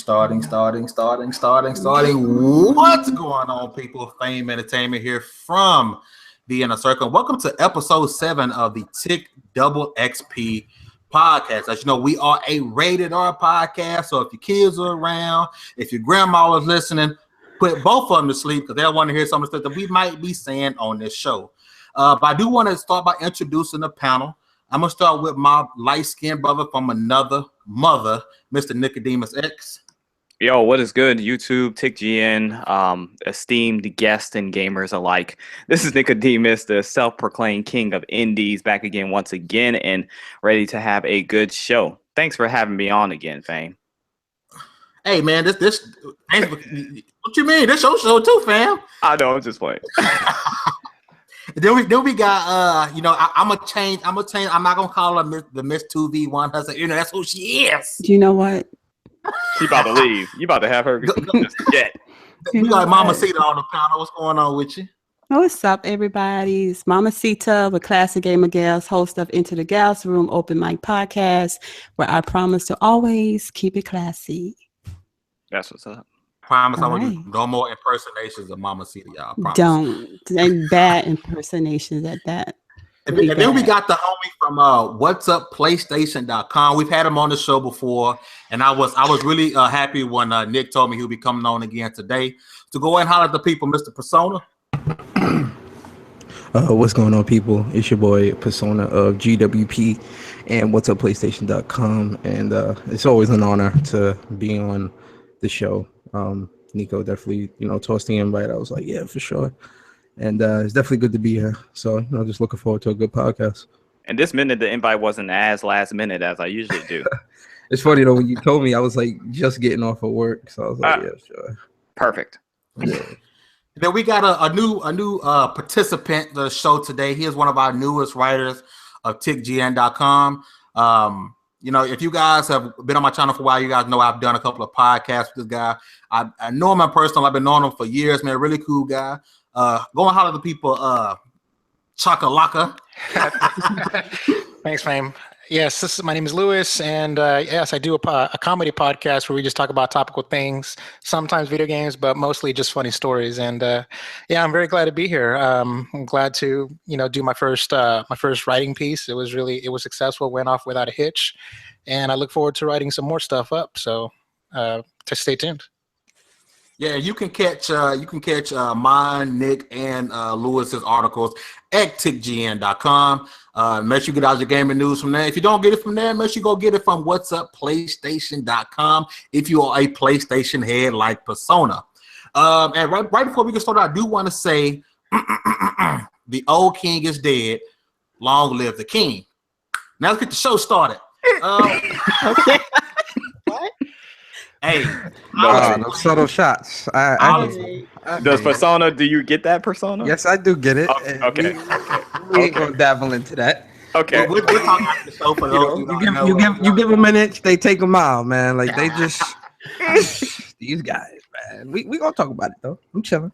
Starting. What's going on, people? Fame Entertainment here from the Inner Circle. Welcome to episode 7 of the TiCXP podcast. As you know, we are a rated R podcast. So if your kids are around, if your grandma is listening, put both of them to sleep because they'll want to hear some of the stuff that we might be saying on this show. But I do want to start by introducing the panel. I'm going to start with my light-skinned brother from another mother, Mr. Nickodemus X. Yo, what is good, YouTube, TiCGN, esteemed guests and gamers alike. This is Nickodemus, the self-proclaimed king of indies, back again once again and ready to have a good show. Thanks for having me on again, Fame. Hey, man, what you mean? This your show too, fam. I know, I'm just playing. Then we got I'm gonna change. I'm not gonna call her the Miss 2v1. That's who she is. Do you know what? She about to leave. You about to have her get. We got Mamacita on the panel. What's going on with you? What's up, everybody? It's Mamacita with Classic Gamer Gals, host of Into the Gals Room Open Mic Podcast, where I promise to always keep it classy. That's what's up. Promise I will do no more impersonations of Mamacita, y'all. Promise. Don't. And bad impersonations at that. And then we got the homie from what'supplaystation.com. We've had him on the show before, and I was really happy when Nick told me he'll be coming on again today. So go ahead and holler at the people, Mr. Persona. What's going on, people? It's your boy Persona of GWP and what'supplaystation.com, and it's always an honor to be on the show. Nico definitely, tossed the invite. I was like, yeah, for sure. And it's definitely good to be here. So, just looking forward to a good podcast. And this minute, the invite wasn't as last minute as I usually do. It's funny, though, when you told me, I was like just getting off of work. So I was like, yeah, sure. Perfect. Yeah. Then we got a new participant to the show today. He is one of our newest writers of TiCGN.com. If you guys have been on my channel for a while, you guys know I've done a couple of podcasts with this guy. I know him in person. I've been knowing him for years, man. Really cool guy. Go and holler at the people. Chakalaka. Thanks, Fame. Yes, my name is Lewis, and yes, I do a comedy podcast where we just talk about topical things, sometimes video games, but mostly just funny stories. And I'm very glad to be here. I'm glad to do my first writing piece. It was successful, went off without a hitch, and I look forward to writing some more stuff up. So to stay tuned. Yeah, you can catch mine, Nick, and Lewis's articles at TiCGN.com. Make sure you get out your gaming news from there. If you don't get it from there, make sure you go get it from what'supplaystation.com if you are a PlayStation head like Persona. And right before we get started, I do want to say the old king is dead. Long live the king. Now let's get the show started. Okay. What? Hey, no subtle shots. Does Persona? Do you get that, Persona? Yes, I do get it. Okay. We ain't gonna dabble into that. Okay. We're talking about the show for those you give them an inch, they take a mile, man. Like they just these guys, man. We gonna talk about it though. I'm chilling.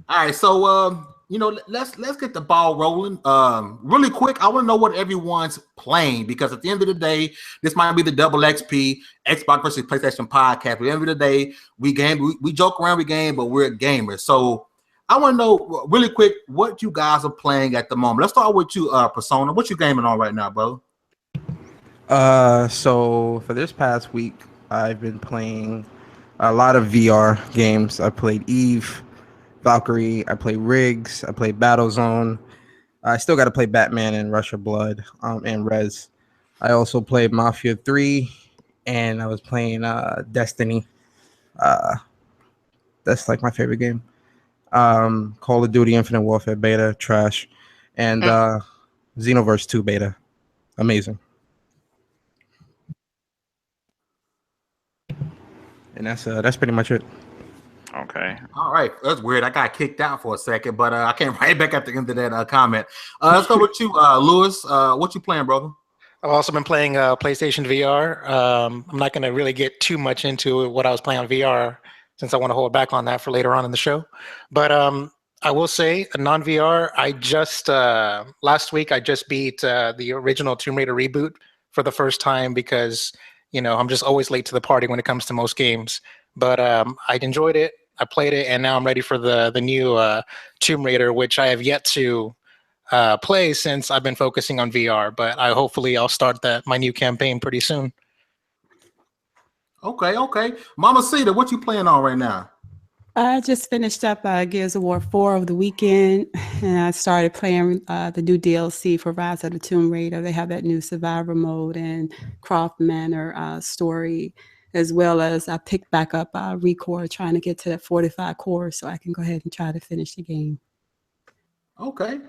All right, so let's get the ball rolling. Really quick, I want to know what everyone's playing because at the end of the day, this might be the double XP Xbox versus PlayStation podcast. But at the end of the day, we joke around, we game, but we're gamers. So I want to know really quick what you guys are playing at the moment. Let's start with you, Persona. What you gaming on right now, bro? So for this past week, I've been playing a lot of VR games. I played Eve, Valkyrie, I play Riggs, I play Battlezone. I still got to play Batman and Rush of Blood and Rez. I also played Mafia 3, and I was playing Destiny. That's like my favorite game. Call of Duty Infinite Warfare beta, trash. And Xenoverse 2 beta, amazing. And that's pretty much it. Okay. All right. That's weird. I got kicked out for a second, but I came right back at the end of that comment. Let's go with you, Lewis. What you playing, brother? I've also been playing PlayStation VR. I'm not going to really get too much into what I was playing on VR since I want to hold back on that for later on in the show. But I will say, non-VR, I just, last week, I just beat the original Tomb Raider reboot for the first time because I'm just always late to the party when it comes to most games. But I enjoyed it. I played it, and now I'm ready for the new Tomb Raider, which I have yet to play since I've been focusing on VR. But hopefully I'll start my new campaign pretty soon. Okay. Mamacita, what you playing on right now? I just finished up Gears of War 4 over the weekend, and I started playing the new DLC for Rise of the Tomb Raider. They have that new survivor mode and Croft Manor story, as well as I picked back up Recore, trying to get to that 45 core so I can go ahead and try to finish the game. Okay.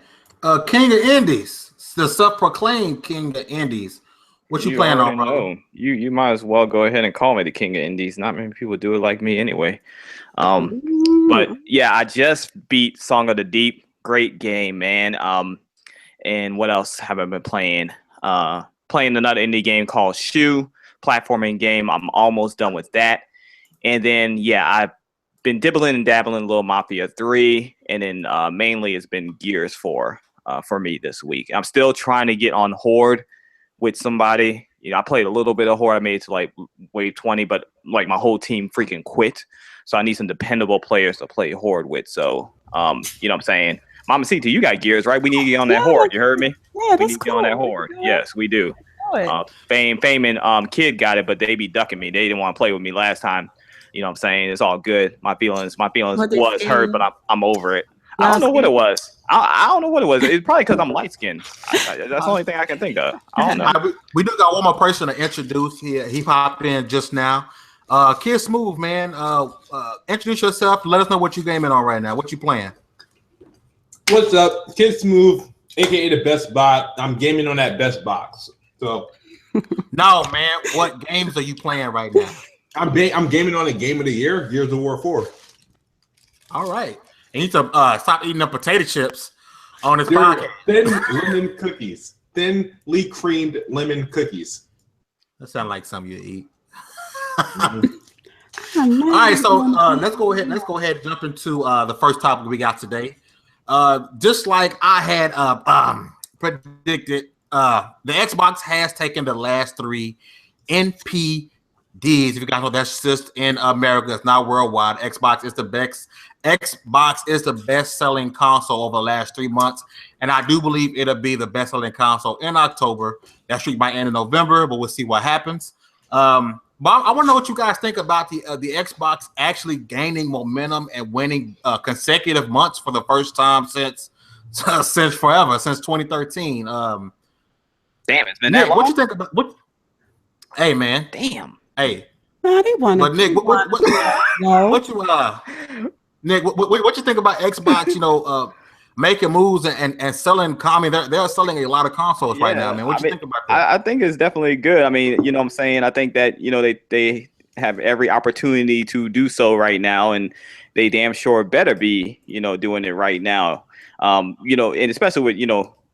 King of Indies, the self-proclaimed King of Indies. What you playing on, bro? You might as well go ahead and call me the King of Indies. Not many people do it like me anyway. But yeah, I just beat Song of the Deep. Great game, man. And what else have I been playing? Playing another indie game called Shoe, platforming game. I'm almost done with that. And then I've been dibbling and dabbling a little Mafia 3, and then mainly it's been Gears 4 for me this week. I'm still trying to get on Horde with somebody. I played a little bit of Horde. I made it to like wave 20, but like my whole team freaking quit. So I need some dependable players to play Horde with. So, you know what I'm saying? Mamacita, you got Gears, right? We need to get on that Horde. You heard me? Yeah, we need to get on that Horde. Yes, we do. Fame and Kid got it, but they be ducking me. They didn't want to play with me last time. You know what I'm saying? It's all good. My feelings was hurt, but I'm over it. I don't know what it was. I don't know what it was. It's probably because I'm light skinned. That's the only thing I can think of. I don't know. We do got one more person to introduce here. He popped in just now. Kid Smooth, man. Introduce yourself. Let us know what you gaming on right now. What you playing? What's up? Kid Smooth, aka the Best Bot. I'm gaming on that Best Box. So no, man. What games are you playing right now? I'm gaming on a Game of the Year, Gears of War 4. All right. You need to stop eating the potato chips on this podcast. Thin lemon cookies. Thinly creamed lemon cookies. That sounds like something you eat. All right, so let's go ahead and jump into the first topic we got today. Just like I had predicted, the Xbox has taken the last 3 NPDs. If you guys know, that's just in America, it's not worldwide. Xbox is the best-selling console over the last 3 months, and I do believe it'll be the best-selling console in October. That streak might end in November, but we'll see what happens. But I want to know what you guys think about the Xbox actually gaining momentum and winning consecutive months for the first time since forever, since 2013. Damn, it's been that long. What you think about what? Hey, man. Damn. Hey. No, they want. But Nick, what you think about Xbox? Making moves and selling. I mean, they're selling a lot of consoles right now, man. What you think about that? I think it's definitely good. I mean, you know what I'm saying? I think that, they have every opportunity to do so right now, and they damn sure better be, doing it right now. And especially with,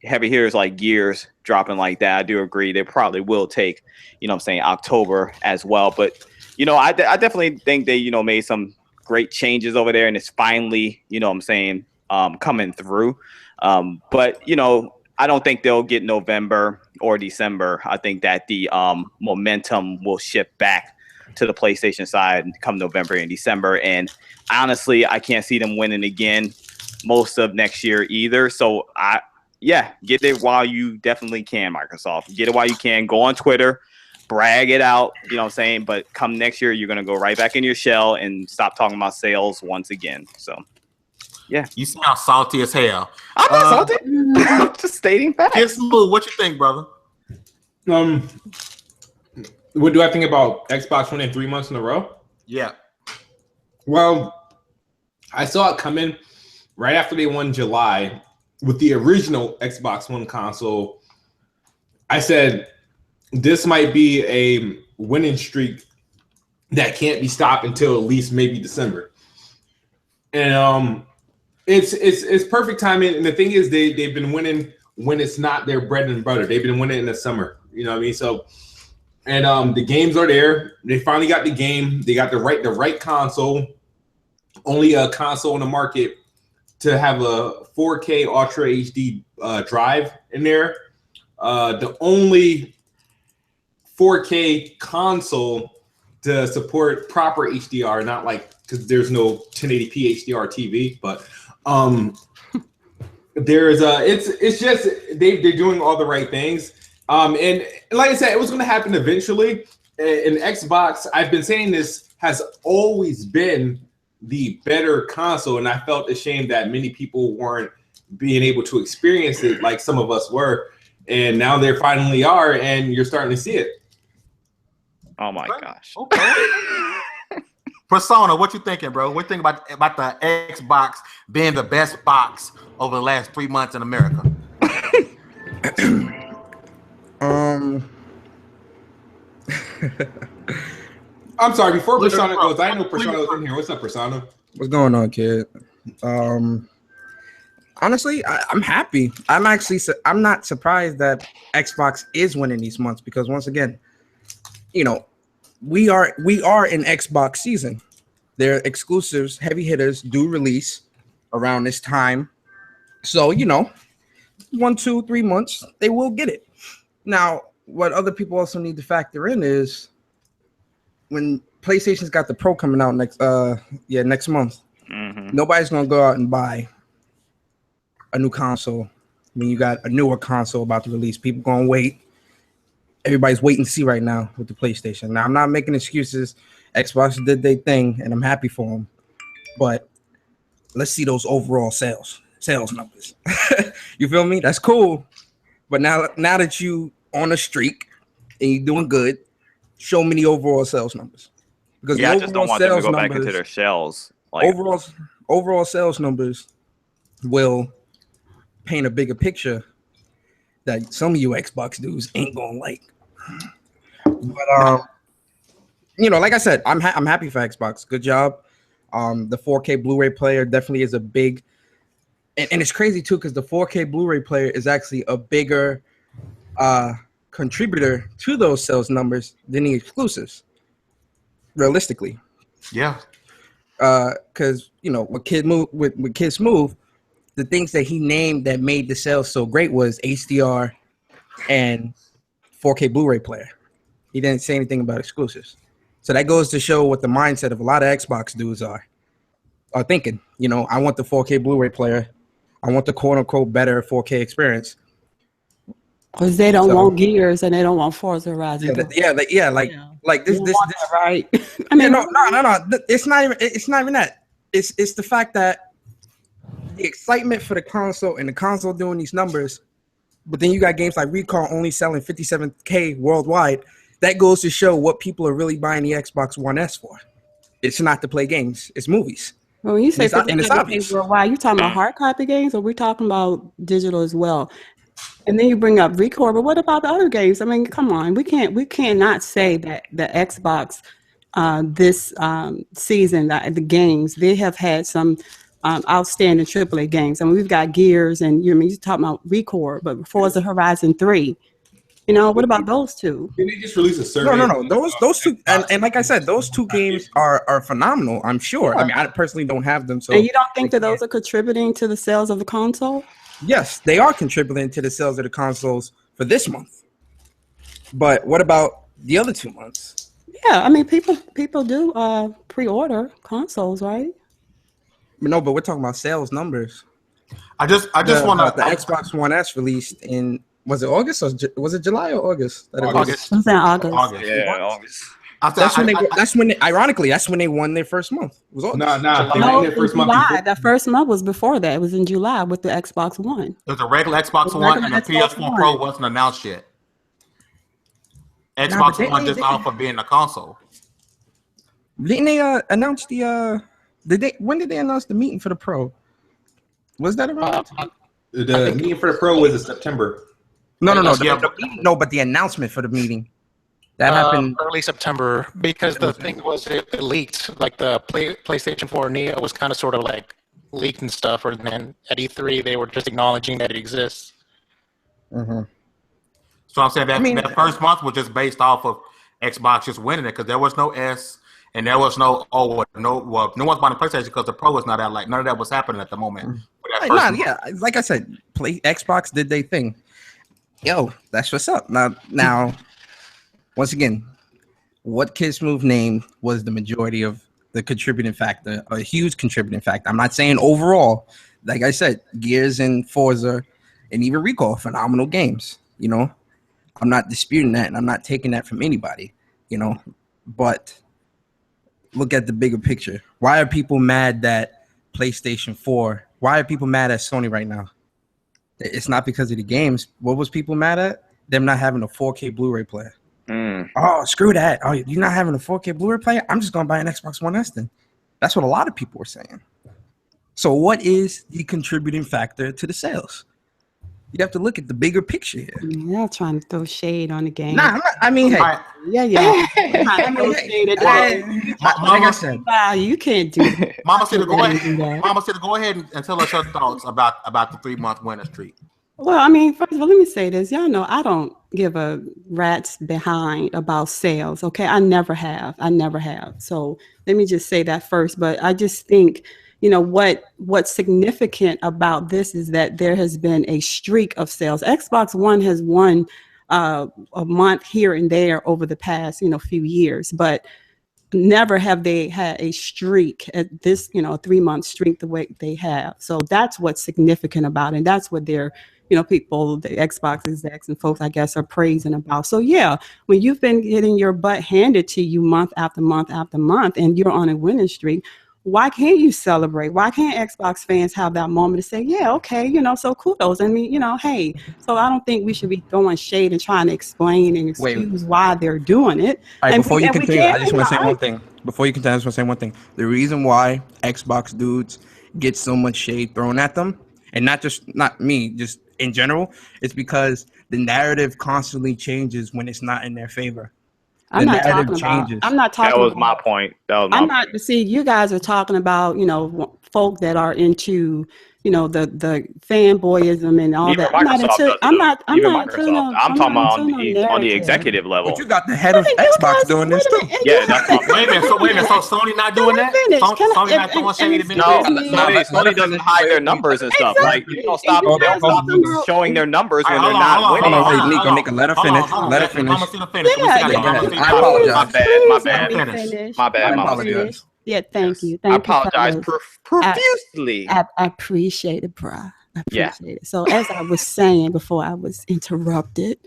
heavy hitters like Gears dropping like that, I do agree. They probably will take, October as well. But, I definitely think they, made some great changes over there, and it's finally, coming through. But I don't think they'll get November or December. I think that the momentum will shift back to the PlayStation side come November and December. And honestly, I can't see them winning again most of next year either. So get it while you definitely can, Microsoft. Get it while you can. Go on Twitter, brag it out, but come next year, you're going to go right back in your shell and stop talking about sales once again. So yeah, you sound salty as hell. I'm not salty. I'm just stating facts. Kid Smooth, what you think, brother? What do I think about Xbox winning 3 months in a row? Yeah. Well, I saw it coming right after they won July with the original Xbox One console. I said this might be a winning streak that can't be stopped until at least maybe December. And it's perfect timing. And the thing is, they've been winning when it's not their bread and butter. They've been winning in the summer. You know what I mean? So, and the games are there. They finally got the game. They got the right console. Only a console in the market to have a 4K Ultra HD drive in there. The only 4K console to support proper HDR, not like because there's no 1080p HDR TV, but there's it's just they're doing all the right things. And like I said, it was going to happen eventually. And Xbox, I've been saying this, has always been the better console, and I felt ashamed that many people weren't being able to experience it like some of us were, and now they finally are, and you're starting to see it. Oh my gosh. Okay. Persona, what you thinking, bro? What you think about the Xbox being the best box over the last 3 months in America? I'm sorry, before Persona goes, I know Persona was in here. What's up, Persona? What's going on, kid? Honestly, I'm happy. I'm not surprised that Xbox is winning these months because once again, you know, we are in Xbox season. Their exclusives, heavy hitters do release around this time. So, you know, 1, 2, 3 months, they will get it. Now, what other people also need to factor in is when PlayStation's got the Pro coming out next month, nobody's gonna go out and buy a new console. When you got a newer console about to release, people gonna wait. Everybody's waiting to see right now with the PlayStation. Now, I'm not making excuses. Xbox did their thing, and I'm happy for them. But let's see those overall sales numbers. You feel me? That's cool. But now that you on a streak and you're doing good, show me the overall sales numbers. Because I just don't want them to go back into their shells. Like, overall sales numbers will paint a bigger picture that some of you Xbox dudes ain't gonna like. But you know, like I said, I'm happy for Xbox. Good job. The 4K Blu-ray player definitely is a big, and it's crazy too because the 4K Blu-ray player is actually a bigger contributor to those sales numbers than the exclusives. Realistically, yeah. Because you know, with Kid Smooth, the things that he named that made the sales so great was HDR and 4K Blu-ray player. He didn't say anything about exclusives. So that goes to show what the mindset of a lot of Xbox dudes are thinking. You know, I want the 4K Blu-ray player. I want the quote-unquote better 4K experience. Because they don't want Gears and they don't want Forza Horizon. Like this, right? I mean, no. It's not even that. It's the fact that the excitement for the console and the console doing these numbers, but then you got games like Recall only selling 57K worldwide. That goes to show what people are really buying the Xbox One S for. It's not to play games; it's movies. Well, when you say 57K worldwide, you talking about hard copy games, or we're talking about digital as well? And then you bring up Record, but what about the other games? I mean, come on, we cannot say that the Xbox this season, the games, they have had some outstanding AAA games. I mean, we've got Gears, and you're talking about Record, but Forza Horizon 3. You know, what about those two? Did they just release a survey? No. Those two, and like I said, those two games are phenomenal. I'm sure. I mean, I personally don't have them, so. And you don't think that those are contributing to the sales of the console? Yes, they are contributing to the sales of the consoles for this month. But what about the other 2 months? Yeah, I mean, people do pre-order consoles, right? No, but we're talking about sales numbers. I just want to. The Xbox One S released in, was it August or was it July or August? August. It was in August. Yeah, August. Ironically, that's when they won their first month. It was August. No, it was July. That first month was before that. It was in July with the Xbox One. It was a regular Xbox One, and the PS4 Pro wasn't announced yet. Xbox One just out for being a console. Didn't they announce the? When did they announce the meeting for the Pro? Was that around? The meeting for the Pro was in September. No. But the announcement for the meeting. That happened early September because the thing was it leaked. Like the PlayStation 4 Neo was kind of sort of like leaked and stuff, and then at E3 they were just acknowledging that it exists. Mm-hmm. So I'm saying that first month was just based off of Xbox just winning it because there was no S and there was no one's buying a PlayStation because the Pro was not out. Like none of that was happening at the moment. Like I said, Xbox did their thing. Yo, that's what's up. Now. once again, what Kid Smooth named was the majority of the contributing factor, a huge contributing factor. I'm not saying overall. Like I said, Gears and Forza and even Recall, phenomenal games. You know, I'm not disputing that, and I'm not taking that from anybody. You know, but look at the bigger picture. Why are people mad that PlayStation 4? Why are people mad at Sony right now? It's not because of the games. What was people mad at? Them not having a 4K Blu-ray player. Oh, screw that. Oh, you're not having a 4K Blu-ray player? I'm just going to buy an Xbox One S then. That's what a lot of people were saying. So what is the contributing factor to the sales? You have to look at the bigger picture here. Yeah, trying to throw shade on the game. Nah, I'm not, I mean, hey. Yeah. Like I said. Wow, you can't do that. Mamacita, go ahead and tell us your thoughts about the 3-month winning streak. Well, I mean, first of all, let me say this. Y'all know I don't give a rat's behind about sales, okay? I never have. So let me just say that first. But I just think, you know, what's significant about this is that there has been a streak of sales. Xbox One has won a month here and there over the past, few years, but never have they had a streak at this, a 3-month streak the way they have. So that's what's significant about it. And that's what they're, people, the Xbox execs and folks, I guess, are praising about. So yeah, when you've been getting your butt handed to you month after month after month, and you're on a winning streak, why can't you celebrate? Why can't Xbox fans have that moment to say, yeah, okay, so kudos. I mean, hey, so I don't think we should be throwing shade and trying to explain and excuse why they're doing it. All right, before you continue, I just want to say one thing. Before you continue, I just want to say one thing. The reason why Xbox dudes get so much shade thrown at them, and not me, just in general, it's because the narrative constantly changes when it's not in their favor. I'm not talking about. That was my point. See, you guys are talking about, folk that are into, the fanboyism and all that. I'm talking about on the executive level. But you got the head of Xbox doing this too. Yeah, wait a minute. So Sony not doing that? Sony not throwing shade at me? No, Sony doesn't hide their numbers and stuff. Like, they'll stop showing their numbers when they're not winning. Hold on, Nico, let her finish. Let her finish. I apologize. My bad. Yeah, thank you. I apologize profusely. I appreciate it, bro. I appreciate it. So as I was saying before I was interrupted,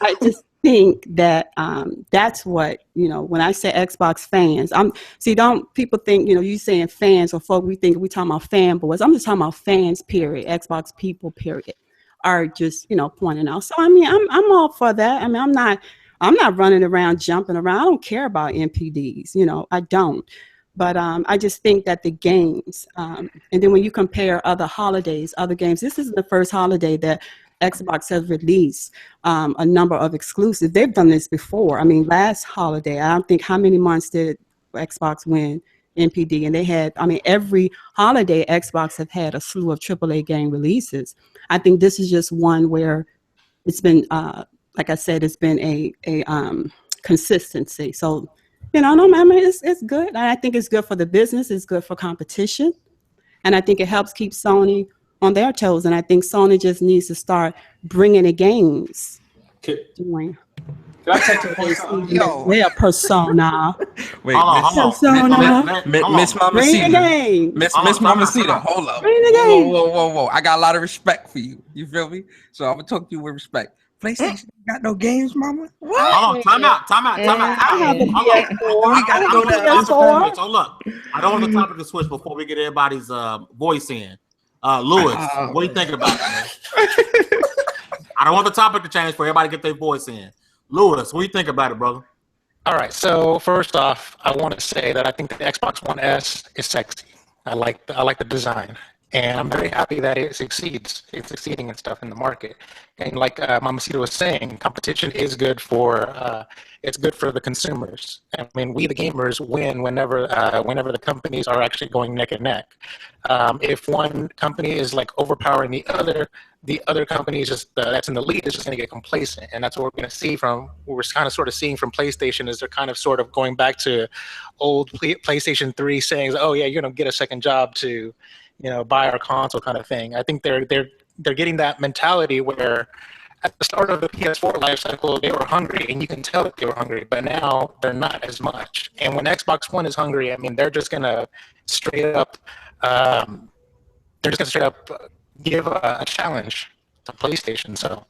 I just think that that's what, when I say Xbox fans, don't people think, you saying fans or folk, we talking about fanboys. I'm just talking about fans, period. Xbox people, period, are just, pointing out. So, I mean, I'm all for that. I mean, I'm not running around, jumping around. I don't care about NPDs, I don't. But I just think that the games, and then when you compare other holidays, other games, this isn't the first holiday that Xbox has released a number of exclusives. They've done this before. I mean, last holiday, I don't think how many months did Xbox win NPD? And they had, every holiday Xbox have had a slew of AAA game releases. I think this is just one where it's been, like I said, it's been a consistency. So, it's good. And I think it's good for the business. It's good for competition. And I think it helps keep Sony on their toes. And I think Sony just needs to start bringing the games. Can I take their persona. Wait, Miss Mamacita. Miss Mamacita, hold up. Whoa. I got a lot of respect for you. You feel me? So I'm going to talk to you with respect. PlayStation got no games, mama. What? Hold on, time out. I have a PS4. We gotta go to so look, I don't want the topic to switch before we get everybody's voice in. Lewis, what do you think about that, man? I don't want the topic to change for everybody to get their voice in. Lewis, what do you think about it, brother? All right. So first off, I want to say that I think the Xbox One S is sexy. I like the design. And I'm very happy that it succeeds. It's succeeding and stuff in the market. And like Mamacita was saying, competition is good for the consumers. I mean, we the gamers win whenever the companies are actually going neck and neck. If one company is like overpowering the other company is just that's in the lead is just going to get complacent, and that's what we're going to see from. We're kind of sort of seeing from PlayStation is they're kind of sort of going back to old PlayStation 3, saying, "Oh yeah, you're going to get a second job to." Buy our console kind of thing. I think they're getting that mentality where at the start of the PS4 life cycle, they were hungry, and you can tell that they were hungry. But now they're not as much. And when Xbox One is hungry, I mean, they're just gonna straight up, give a challenge to PlayStation. So,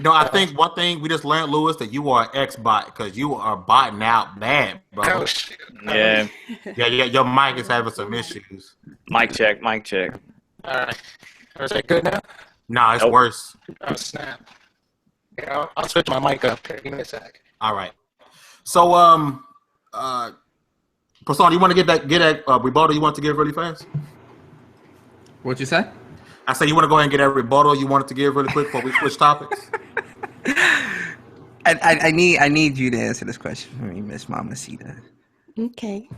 I think one thing we just learned, Lewis, that you are an X-bot because you are botting out bad, bro. oh, shit. Yeah. Yeah, your mic is having some issues. Mic check. Mic check. All right. Is that good now? Nah, it's Nope. worse. Oh, snap. Yeah, I'll switch my mic up here. Give me a sec. All right. So, Persona, you want to get that rebuttal you want to give really fast? What you say? I say you want to go ahead and get that rebuttal you wanted to give really quick before we switch topics. I need you to answer this question for me, Miss Mamacita. Okay.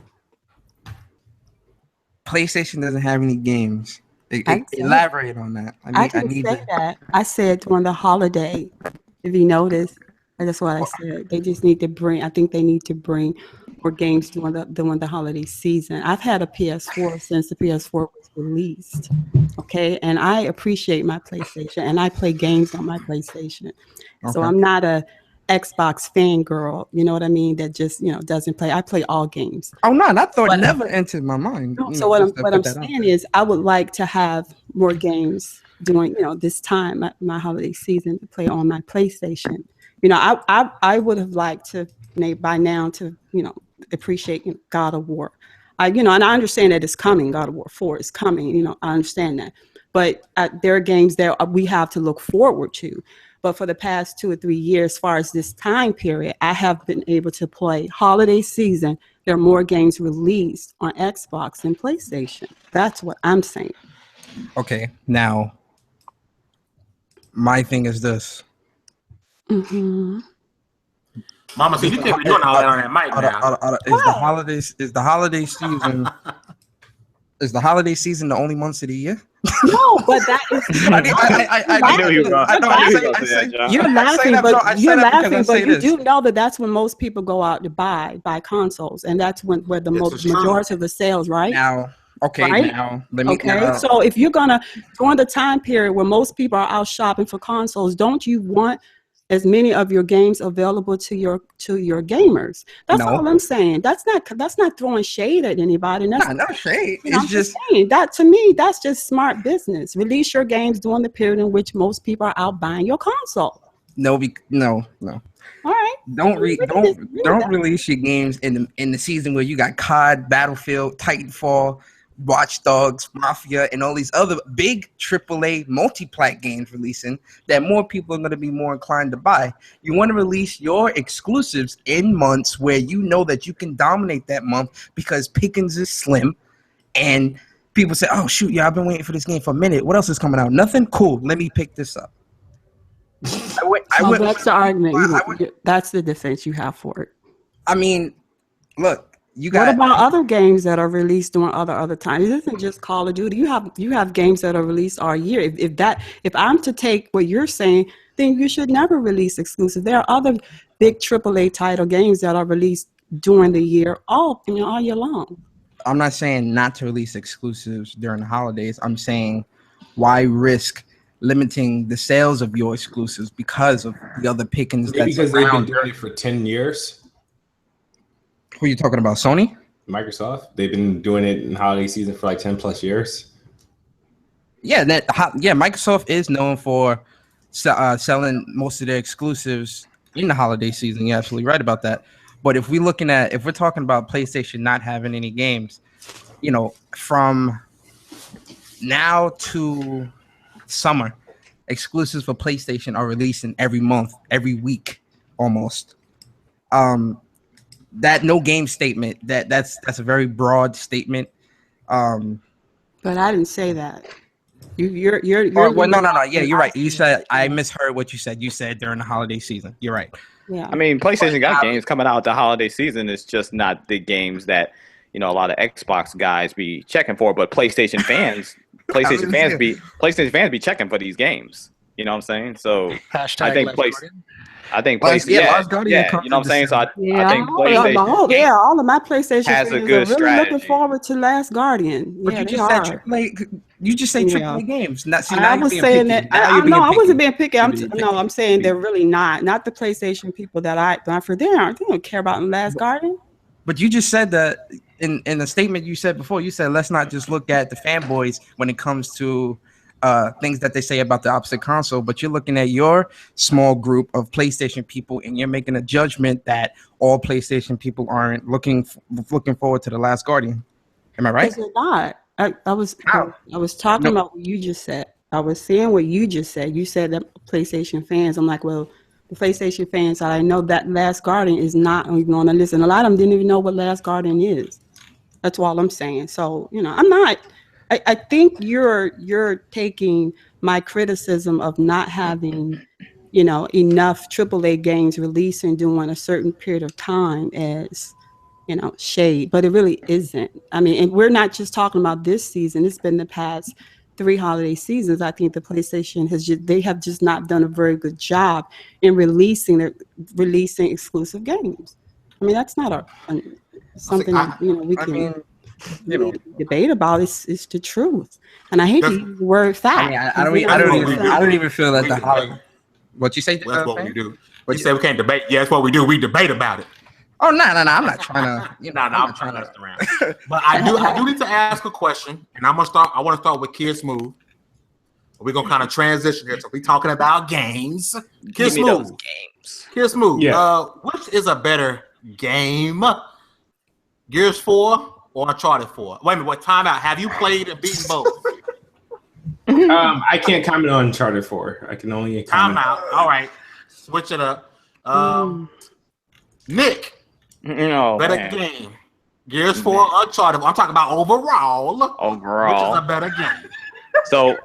PlayStation doesn't have any games. Elaborate on that. I didn't say that. I said during the holiday. If you notice, that's what I said. They just need to bring. I think they need to bring more games during the holiday season. I've had a PS4 since the PS4 was released. Okay, and I appreciate my PlayStation, and I play games on my PlayStation. Okay. So I'm not a Xbox fangirl. You know what I mean? That just doesn't play. I play all games. Oh no, that thought never entered my mind. No, so what I'm saying is, I would like to have more games during this time, my holiday season, to play on my PlayStation. I would have liked to by now to appreciate God of War. And I understand that it's coming. God of War 4 is coming. I understand that, but there are games that we have to look forward to. But for the past 2 or 3 years, as far as this time period, I have been able to play holiday season. There are more games released on Xbox than PlayStation. That's what I'm saying. Okay, now my thing is this. Mm-hmm. Mama, so you can't be doing all that on that mic now. Is the holiday season? Is the holiday season the only months of the year? No, but that is. I knew you were going. You're laughing, but you do know that that's when most people go out to buy consoles, and that's where the majority of the sales, right? Now, okay, right? now let me. Okay, so if you're gonna during the time period where most people are out shopping for consoles, don't you want as many of your games available to your gamers? That's all I'm saying. That's not throwing shade at anybody. That's no shade. It's just saying that, to me, that's just smart business. Release your games during the period in which most people are out buying your console. No. All right. Don't release your games in the season where you got COD, Battlefield, Titanfall, Watch Dogs, Mafia, and all these other big AAA multi-plat games releasing that more people are going to be more inclined to buy. You want to release your exclusives in months where you know that you can dominate that month because pickings is slim, and people say, "Oh shoot, yeah, I've been waiting for this game for a minute. What else is coming out? Nothing? Cool. Let me pick this up." That's the argument. That's the defense you have for it. I mean, look. What about other games that are released during other times? It isn't just Call of Duty. You have games that are released all year. If I'm to take what you're saying, then you should never release exclusive. There are other big AAA title games that are released during the year, all year long. I'm not saying not to release exclusives during the holidays. I'm saying why risk limiting the sales of your exclusives because of the other pickings that's because they've been doing it for 10 years. Who are you talking about? Sony? Microsoft. They've been doing it in holiday season for like 10 plus years. Yeah, Microsoft is known for selling most of their exclusives in the holiday season. You're absolutely right about that. But if we're talking about PlayStation not having any games, from now to summer, exclusives for PlayStation are releasing every month, every week, almost. That no game statement, that's a very broad statement. But I didn't say that. You're no. Yeah, you're right. You said I misheard what you said. You said during the holiday season. You're right. Yeah. I mean, PlayStation got games coming out the holiday season. It's just not the games that a lot of Xbox guys be checking for. But PlayStation fans be checking for these games. You know what I'm saying? So Hashtag I think PlayStation, you know what I'm saying? So I think PlayStation, all of my PlayStation has fans a good are really strategy. looking forward to Last Guardian. But you just said You just say Yeah. AAA games. Not see. I Now you're was being saying picky. that. Now I you're being no, I picky. wasn't being picky. You're being No, picky. I'm saying they're really not the PlayStation people that I for them. They don't care about Last Guardian. But you just said that in the statement you said before. You said let's not just look at the fanboys when it comes to things that they say about the opposite console. But you're looking at your small group of PlayStation people, and you're making a judgment that all PlayStation people aren't looking forward to the Last Guardian. Am I right? Because they're not. I was How? talking No. about what you just said. I was saying what you just said. You said that PlayStation fans. I'm like, well, the PlayStation fans. I know that Last Guardian is not even on the list, and a lot of them didn't even know what Last Guardian is. That's all I'm saying. So I'm not. I think you're taking my criticism of not having, enough AAA games releasing during a certain period of time as shade, but it really isn't. I mean, and we're not just talking about this season. It's been the past 3 holiday seasons. I think the PlayStation they have just not done a very good job in releasing exclusive games. I mean, that's not something that we can debate about. It's the truth, and I hate to use the word fact. I mean, I don't even feel that the holiday. What you say? That's what we do. You say we can't debate. Yeah, that's what we do. We debate about it. Oh no! I'm not trying to. I'm not trying to mess around. But I do need to ask a question, and I want to start with Kid Smooth. We're gonna kind of transition here. So we're talking about games. Kid Smooth. Games. Kid Smooth. Yeah. Which is a better game? Gears 4 or Uncharted 4? Wait a minute. What time out? Have you played and beaten both? I can't comment on Uncharted 4. I can only comment. Time out. All right. Switch it up. Nick. Better game. Gears 4 Uncharted. I'm talking about overall. Which is a better game. So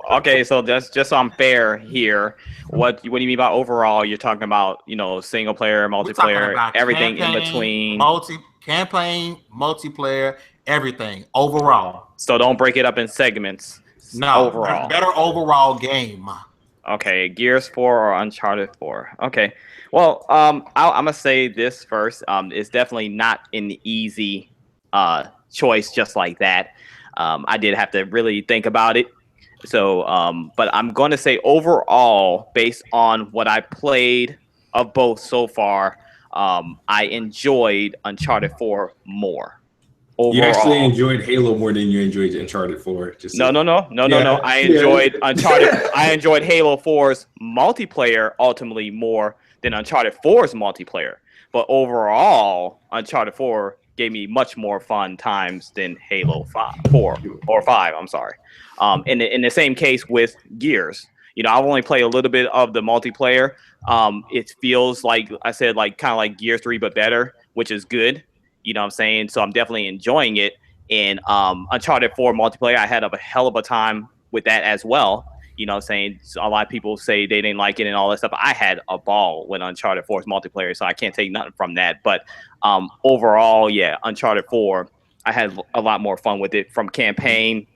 just so I'm fair here, what do you mean by overall? You're talking about single player, multiplayer, everything in between. Campaign, multiplayer, everything overall. So don't break it up in segments. No, overall. Better overall game. Okay, Gears 4 or Uncharted 4. Okay, well, I'm gonna say this first. It's definitely not an easy choice just like that. I did have to really think about it. So, but I'm gonna say overall, based on what I played of both so far, I enjoyed Uncharted 4 more. Overall. You actually enjoyed Halo more than you enjoyed Uncharted 4. No. I enjoyed Uncharted. I enjoyed Halo 4's multiplayer ultimately more than Uncharted 4's multiplayer. But overall, Uncharted 4 gave me much more fun times than Halo 4. I'm sorry. In the same case with Gears, I've only played a little bit of the multiplayer. It feels like I said, kind of like Gears 3, but better, which is good. You know what I'm saying? So I'm definitely enjoying it. And Uncharted 4 multiplayer, I had a hell of a time with that as well. You know what I'm saying? So a lot of people say they didn't like it and all that stuff. I had a ball with Uncharted 4's multiplayer, so I can't take nothing from that. But overall, yeah, Uncharted 4, I had a lot more fun with it from campaign.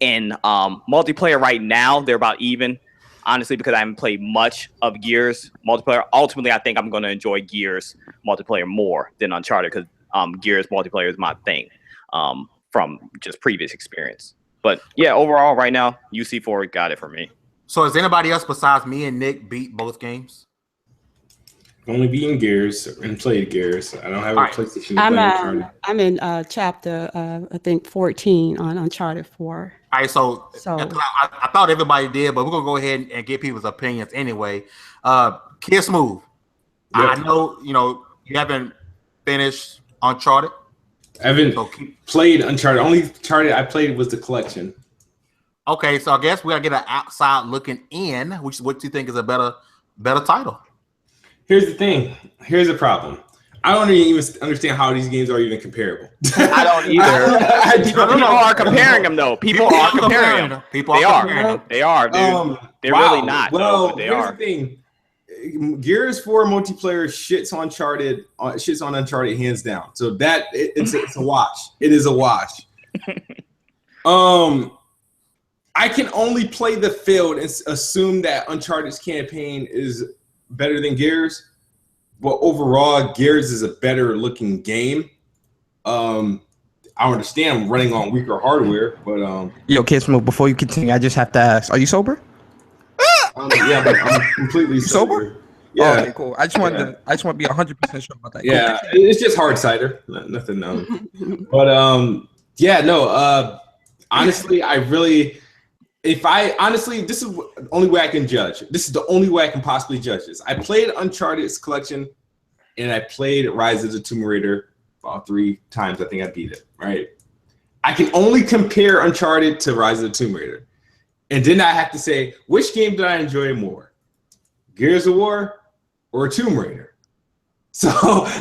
And multiplayer right now, they're about even. Honestly, because I haven't played much of Gears multiplayer. Ultimately, I think I'm going to enjoy Gears multiplayer more than Uncharted because Gears multiplayer is my thing from just previous experience. But yeah, overall, right now, UC4 got it for me. So has anybody else besides me and Nick beat both games? Only beaten Gears and played Gears. I don't have a PlayStation to play Uncharted. I'm in chapter, I think, 14 on Uncharted 4. All right, so I thought everybody did, but we're going to go ahead and get people's opinions anyway. Kid Smooth, yep. I know, you haven't finished Uncharted. I haven't played Uncharted. Only Uncharted I played was the collection. Okay, so I guess we got to get an outside looking in, which what do you think is a better title? Here's the thing. Here's the problem. I don't even understand how these games are even comparable. I don't either. People are comparing them, though. People are comparing them. They are, dude. They're really not. Well, though, but here's the thing. Gears 4 multiplayer shits on Uncharted hands down. So that it's a wash. It is a wash. I can only play the field and assume that Uncharted's campaign is better than Gears. But overall, Gears is a better looking game. I understand running on weaker hardware, but Yo, Kid Smoke, before you continue, I just have to ask: are you sober? yeah, I'm completely sober. Yeah. Oh, okay, cool. I just want to be 100% sure about that. Yeah, Cool. it's just hard cider, nothing. But yeah, no. Honestly, this is the only way I can judge. This is the only way I can possibly judge this. I played Uncharted's collection, and I played Rise of the Tomb Raider about 3 times. I think I beat it. Right. I can only compare Uncharted to Rise of the Tomb Raider, and then I have to say which game did I enjoy more, Gears of War or Tomb Raider. So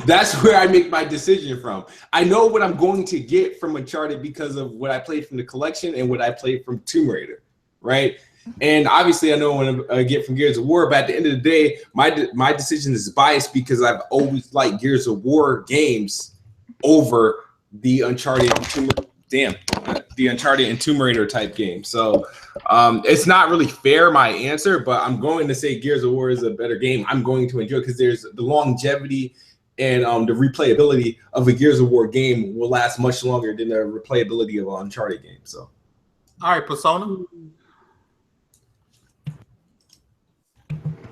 that's where I make my decision from. I know what I'm going to get from Uncharted because of what I played from the collection and what I played from Tomb Raider, right? And obviously I know what I get from Gears of War, but at the end of the day, my decision is biased because I've always liked Gears of War games over the Uncharted and Tomb Raider type game. So it's not really fair, my answer, but I'm going to say Gears of War is a better game. I'm going to enjoy it because there's the longevity and the replayability of a Gears of War game will last much longer than the replayability of an Uncharted game. So, all right, Persona.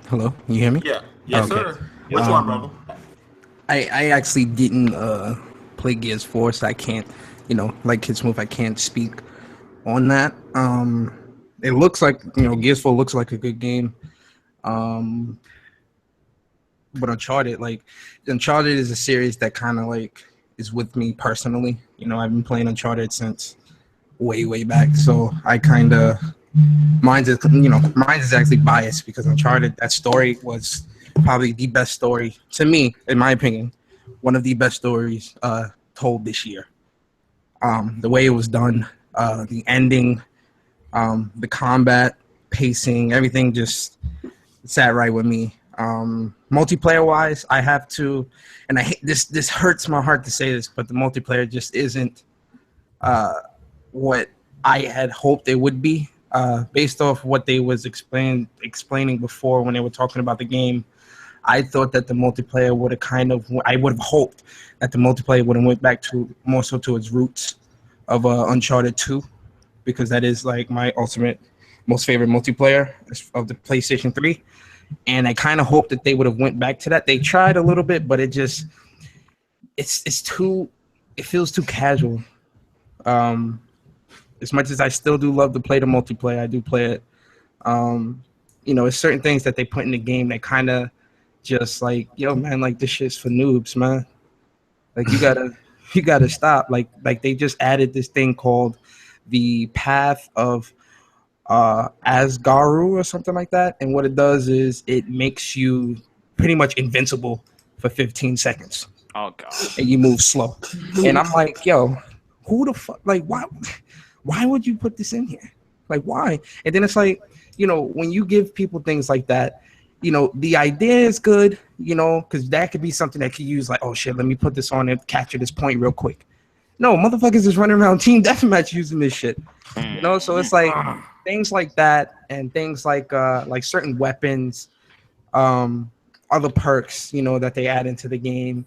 Hello, you hear me? Yeah. Yes, okay. sir. Which one, brother? I actually didn't play Gears 4, so I can't, like Kid Smooth, I can't speak on that. It looks like, Gears 4 looks like a good game. But Uncharted is a series that kind of like is with me personally. I've been playing Uncharted since way back. So I kind of, mine is actually biased because Uncharted, that story was probably the best story to me, in my opinion, one of the best stories told this year. The way it was done, the ending, the combat, pacing, everything just sat right with me. Multiplayer wise, I have to, and I hate this hurts my heart to say this, but the multiplayer just isn't what I had hoped it would be. Based off what they was explaining before when they were talking about the game, I thought that the multiplayer would have I would have hoped that the multiplayer would have went back to more so to its roots of Uncharted 2, because that is like my ultimate most favorite multiplayer of the PlayStation 3. And I kind of hoped that they would have went back to that. They tried a little bit, but it feels too casual. As much as I still do love to play the multiplayer, I do play it. It's certain things that they put in the game that kind of just like, yo, man, like this shit's for noobs, man. Like you gotta stop. Like they just added this thing called the Path of Asgaru or something like that. And what it does is it makes you pretty much invincible for 15 seconds. Oh god. And you move slow. And I'm like, yo, who the fuck? Like, why would you put this in here? Like, why? And then it's like, when you give people things like that, the idea is good, because that could be something that could use like, oh shit, let me put this on and capture this point real quick. No, motherfuckers is running around team deathmatch using this shit. So it's like things like that, and things like certain weapons, other perks, that they add into the game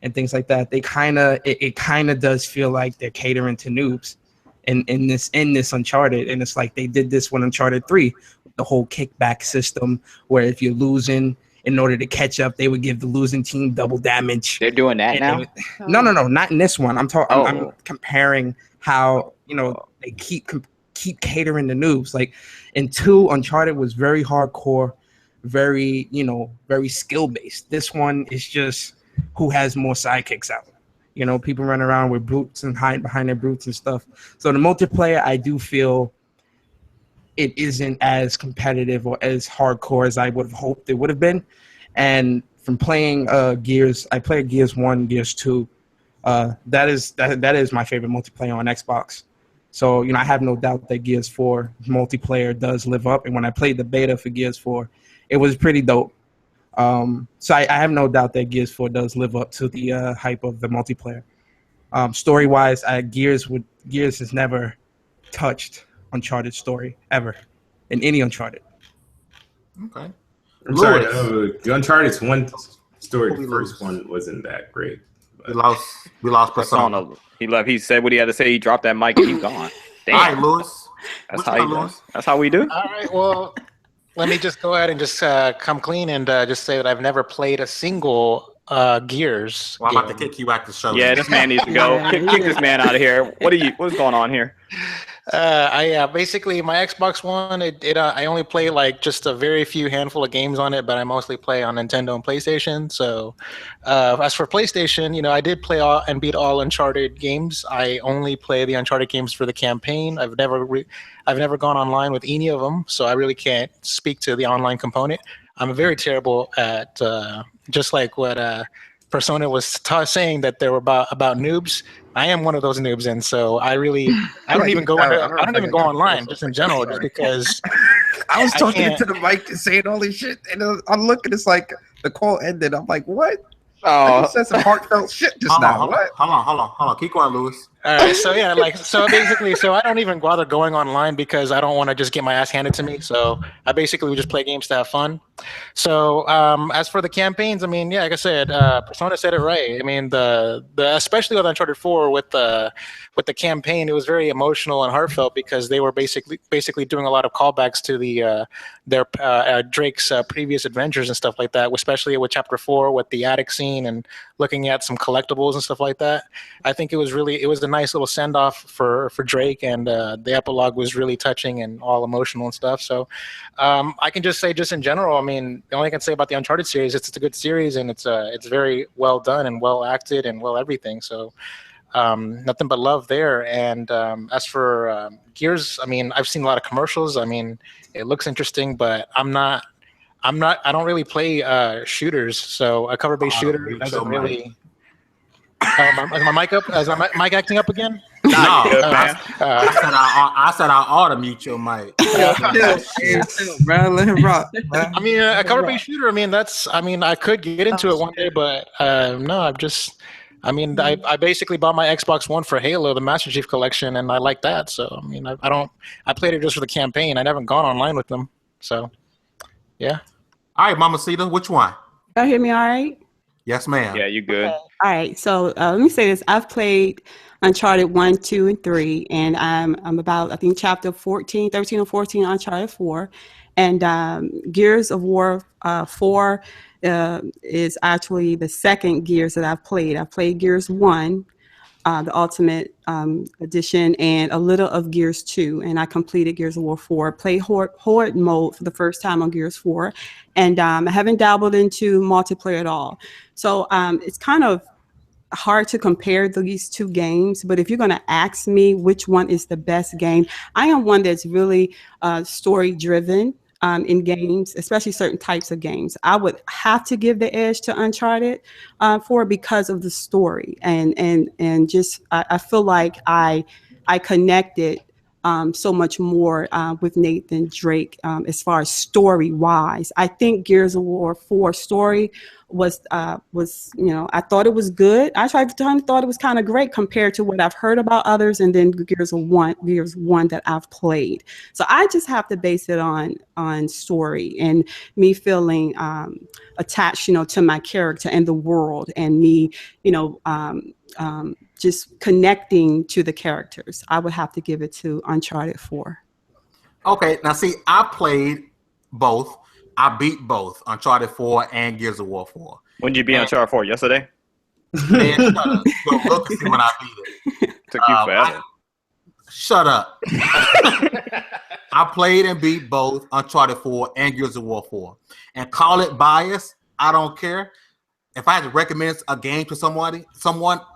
and things like that. They it kind of does feel like they're catering to noobs in this Uncharted. And it's like they did this with Uncharted 3, the whole kickback system, where if you're losing, in order to catch up, they would give the losing team double damage. They're doing that now? No, not in this one. I'm comparing how, they keep catering to noobs. Like in 2, Uncharted was very hardcore, very, very skill based. This one is just who has more sidekicks out. People run around with brutes and hide behind their brutes and stuff. So the multiplayer, I do feel it isn't as competitive or as hardcore as I would have hoped it would have been. And from playing Gears, I played Gears 1, Gears 2. That is my favorite multiplayer on Xbox. So, I have no doubt that Gears 4 multiplayer does live up. And when I played the beta for Gears 4, it was pretty dope. So I have no doubt that Gears 4 does live up to the hype of the multiplayer. Story-wise, Gears has never touched Uncharted story ever in any Uncharted. Okay. I'm sorry. The Uncharted 1 story, the first one wasn't that great. But. We lost Persona. He left. He said what he had to say. He dropped that mic and he's gone. Damn. All right, Lewis. That's how he does. That's how we do. All right. Well, let me just go ahead and just come clean and just say that I've never played a single Gears. Well, I'm game. about to kick you out the show. Yeah, this man needs to go. Kick this man out of here. What's going on here? I basically my Xbox One. I only play like just a very few handful of games on it, but I mostly play on Nintendo and PlayStation. So, as for PlayStation, I did play and beat all Uncharted games. I only play the Uncharted games for the campaign. I've never gone online with any of them, so I really can't speak to the online component. I'm very terrible at just like what Persona was saying that they were about noobs. I am one of those noobs, and so I don't even go online just in general, just because I was talking into the mic and saying all this shit, and I'm looking. It's like the call ended. I'm like, what? I just said some heartfelt shit just now. What? Hold on. Keep going, Lewis. All right, so yeah, basically, I don't even bother going online because I don't want to just get my ass handed to me. So I basically just play games to have fun. So as for the campaigns, like I said, Persona said it right. The especially with Uncharted 4 with the campaign, it was very emotional and heartfelt because they were basically doing a lot of callbacks to their Drake's previous adventures and stuff like that, especially with Chapter 4 with the attic scene and looking at some collectibles and stuff like that. I think it was a nice little send off for Drake, and the epilogue was really touching and all emotional and stuff. So I can just say, just in general, the only thing I can say about the Uncharted series, it's a good series, and it's very well done and well acted and well everything. So nothing but love there. And as for Gears, I've seen a lot of commercials. It looks interesting, but I don't really play shooters, so a cover-based shooter doesn't really. Is my mic up? Is my mic acting up again? No, I said I ought to mute your mic. Bro, let him rock. A cover-based shooter. I could get into it one day, but no, I basically bought my Xbox One for Halo, the Master Chief Collection, and I like that. So I played it just for the campaign. I haven't gone online with them. So, yeah. All right, Mamacita, which one? Y'all hear me all right? Yes, ma'am. Yeah, you good. Okay. All right. So let me say this. I've played Uncharted 1, 2, and 3, and I'm about, I think, chapter 13 or 14 Uncharted 4. And Gears of War 4 is actually the second Gears that I've played. I played Gears 1, the Ultimate Edition, and a little of Gears 2, and I completed Gears of War 4. Played Horde mode for the first time on Gears 4, and I haven't dabbled into multiplayer at all. So it's kind of hard to compare these two games, but if you're going to ask me which one is the best game, I am one that's really story driven in games, especially certain types of games. I would have to give the edge to Uncharted 4 because of the story, and just I feel like I connected so much more with Nathan Drake as far as story wise. I think Gears of War 4 story was I thought it was good. I thought it was kind of great compared to what I've heard about others, and then Gears 1 that I've played. So I just have to base it on story and me feeling attached, to my character and the world, and me, just connecting to the characters. I would have to give it to Uncharted 4. Okay, now see, I played both. I beat both Uncharted 4 and Gears of War 4. When did you beat Uncharted 4? Yesterday? Man, shut up. Go look and see when I beat it. Took you forever. Shut up. I played and beat both Uncharted 4 and Gears of War 4. And call it bias, I don't care. If I had to recommend a game to someone,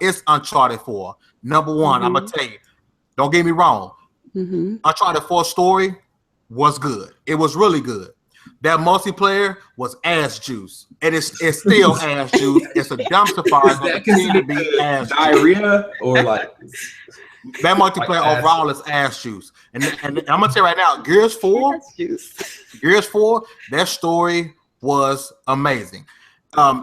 it's Uncharted 4. Number one, I'm going to tell you, don't get me wrong. Uncharted 4 story was good. It was really good. That multiplayer was ass juice. It's still ass juice. It's a dumpster fire that continue to be ass diarrhea or like that multiplayer like overall is ass juice. And I'm gonna tell you right now, Gears 4, that story was amazing.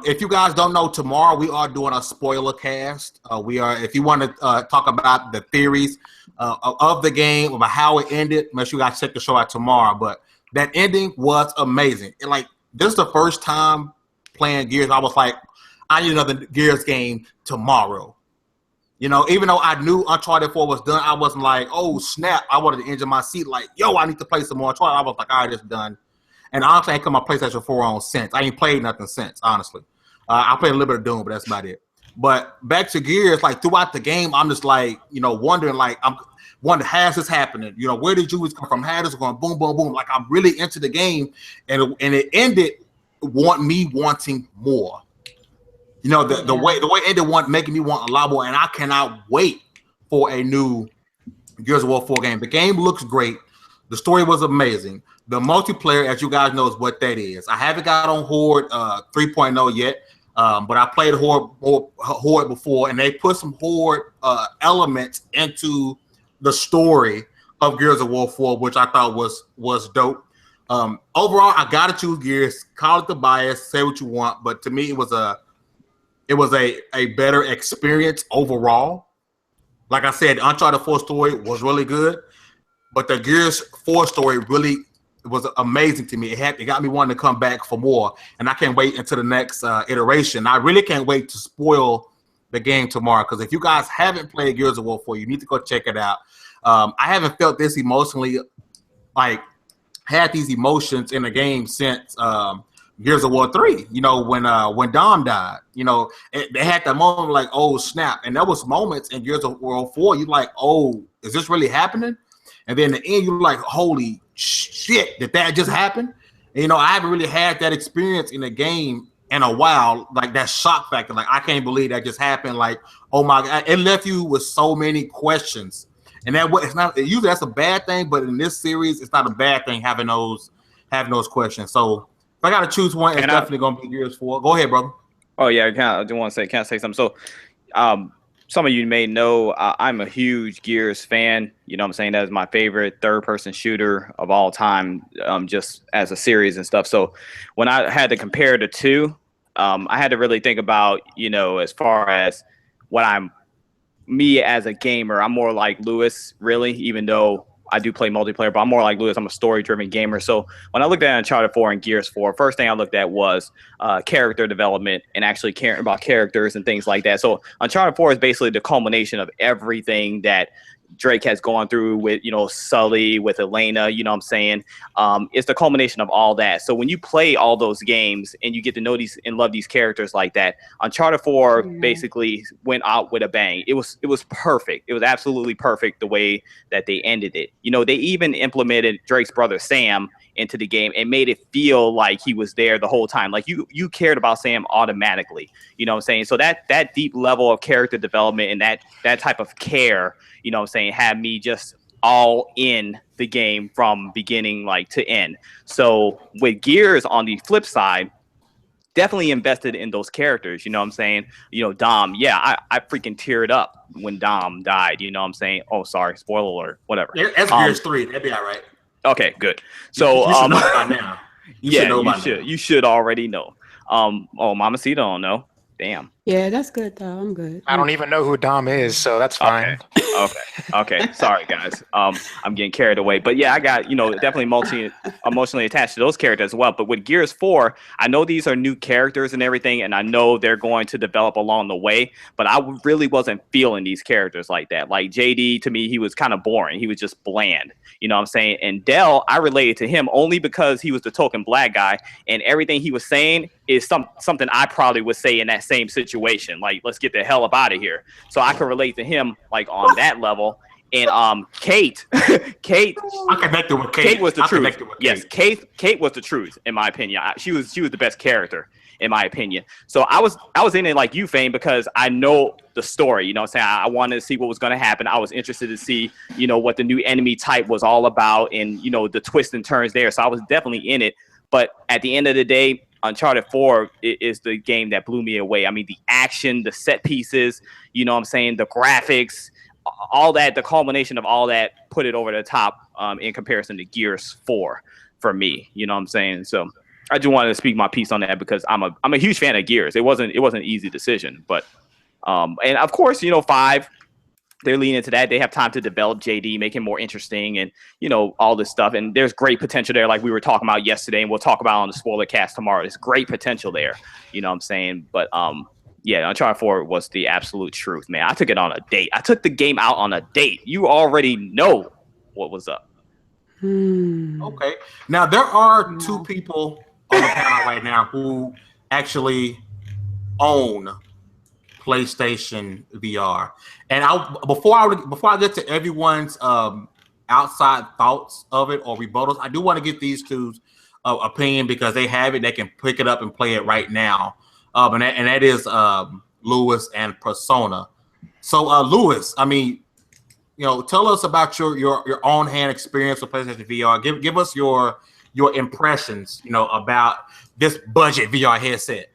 If you guys don't know, tomorrow we are doing a spoiler cast. If you want to talk about the theories of the game, about how it ended, make sure you guys check the show out tomorrow. But that ending was amazing. This is the first time playing Gears. I was like, I need another Gears game tomorrow. You know, even though I knew Uncharted 4 was done, I wasn't like, oh, snap. I wanted to injure my seat like, yo, I need to play some more Uncharted. I was like, all right, it's done. And honestly, I ain't come my PlayStation 4 on since. I ain't played nothing since, honestly. I played a little bit of Doom, but that's about it. But back to Gears, like throughout the game, I'm just like, you know, wondering, like, I'm wondering, how's this happening? You know, where did Julius come from? How is it going boom, boom, boom? Like, I'm really into the game. And it ended wanting more. You know, the way it ended making me want a lot more. And I cannot wait for a new Gears of War 4 game. The game looks great. The story was amazing. The multiplayer, as you guys know, is what that is. I haven't got on Horde 3.0 yet, but I played Horde before, and they put some Horde elements into the story of Gears of War 4, which I thought was dope. Overall, I gotta choose Gears. Call it the bias, say what you want, but to me, it was a better experience overall. Like I said, the Uncharted 4 story was really good, but the Gears 4 story really was amazing to me. It got me wanting to come back for more, and I can't wait until the next iteration. I really can't wait to spoil the game tomorrow, because if you guys haven't played Gears of War 4, you need to go check it out. I haven't felt this emotionally, like had these emotions in the game since Gears of War 3. You know, when Dom died, you know, they had that moment like, oh snap, and there was moments in Gears of War 4 you like, oh, is this really happening? And then in the end, you're like, holy shit, did that just happen? And, you know, I haven't really had that experience in a game in a while, like that shock factor. Like, I can't believe that just happened. Like, oh my God, it left you with so many questions. And it's not usually that's a bad thing, but in this series, it's not a bad thing having those questions. So if I got to choose one, it's definitely going to be Gears 4. Go ahead, brother. Oh yeah, I do want to say, can I say something? So, some of you may know I'm a huge Gears fan. You know what I'm saying? That is my favorite third-person shooter of all time, just as a series and stuff. So when I had to compare the two, I had to really think about, you know, as far as me as a gamer, I'm more like Lewis, really, even though I do play multiplayer, but I'm more like Lewis. I'm a story-driven gamer. So when I looked at Uncharted 4 and Gears 4, first thing I looked at was character development and actually caring about characters and things like that. So Uncharted 4 is basically the culmination of everything that Drake has gone through with, you know, Sully, with Elena, you know what I'm saying? It's the culmination of all that. So when you play all those games and you get to know these and love these characters like that, Uncharted 4 basically went out with a bang. It was perfect. It was absolutely perfect the way that they ended it. You know, they even implemented Drake's brother Sam into the game and made it feel like he was there the whole time. Like you cared about Sam automatically, you know what I'm saying? So that deep level of character development and that type of care, you know what I'm saying, had me just all in the game from beginning like to end. So with Gears on the flip side, definitely invested in those characters, you know what I'm saying? You know, Dom, yeah, I freaking teared up when Dom died, you know what I'm saying? Oh, sorry, spoiler alert, whatever. Yeah, that's Gears 3, that'd be all right. Okay, good. So you should know by now. You should already know. Oh, Mamacita don't know. Damn. Yeah, that's good though. I'm good. I don't even know who Dom is, so that's fine. Okay. Sorry, guys. I'm getting carried away. But yeah, I got, you know, definitely emotionally attached to those characters as well. But with Gears 4, I know these are new characters and everything, and I know they're going to develop along the way, but I really wasn't feeling these characters like that. Like JD, to me, he was kind of boring. He was just bland. You know what I'm saying? And Dell, I related to him only because he was the token black guy, and everything he was saying is something I probably would say in that same situation. Like, let's get the hell up out of here. So I could relate to him like on that level. And Kate, I connected with Kate. Kate was the truth. Yes, Kate was the truth in my opinion. She was the best character in my opinion. So I was in it like you, Fame, because I know the story. You know what I'm saying? I wanted to see what was going to happen. I was interested to see, you know, what the new enemy type was all about and, you know, the twists and turns there. So I was definitely in it. But at the end of the day, Uncharted 4 is the game that blew me away. I mean, the action, the set pieces, you know what I'm saying, the graphics, all that, the culmination of all that put it over the top in comparison to Gears 4 for me. You know what I'm saying? So I just wanted to speak my piece on that because I'm a huge fan of Gears. It wasn't an easy decision, but and of course, you know, 5, they're leaning into that. They have time to develop JD, make him more interesting, and you know all this stuff. And there's great potential there, like we were talking about yesterday, and we'll talk about on the spoiler cast tomorrow. There's great potential there. You know what I'm saying? But yeah, Uncharted 4 was the absolute truth, man. I took it on a date. I took the game out on a date. You already know what was up. Okay. Now there are two people on the panel right now who actually own PlayStation VR, and before I get to everyone's outside thoughts of it or rebuttals, I do want to get these two's opinion because they have it. They can pick it up and play it right now, and that is Lewis and Persona. So Lewis, I mean, you know, tell us about your own hand experience with PlayStation VR. Give us your impressions, you know, about this budget VR headset.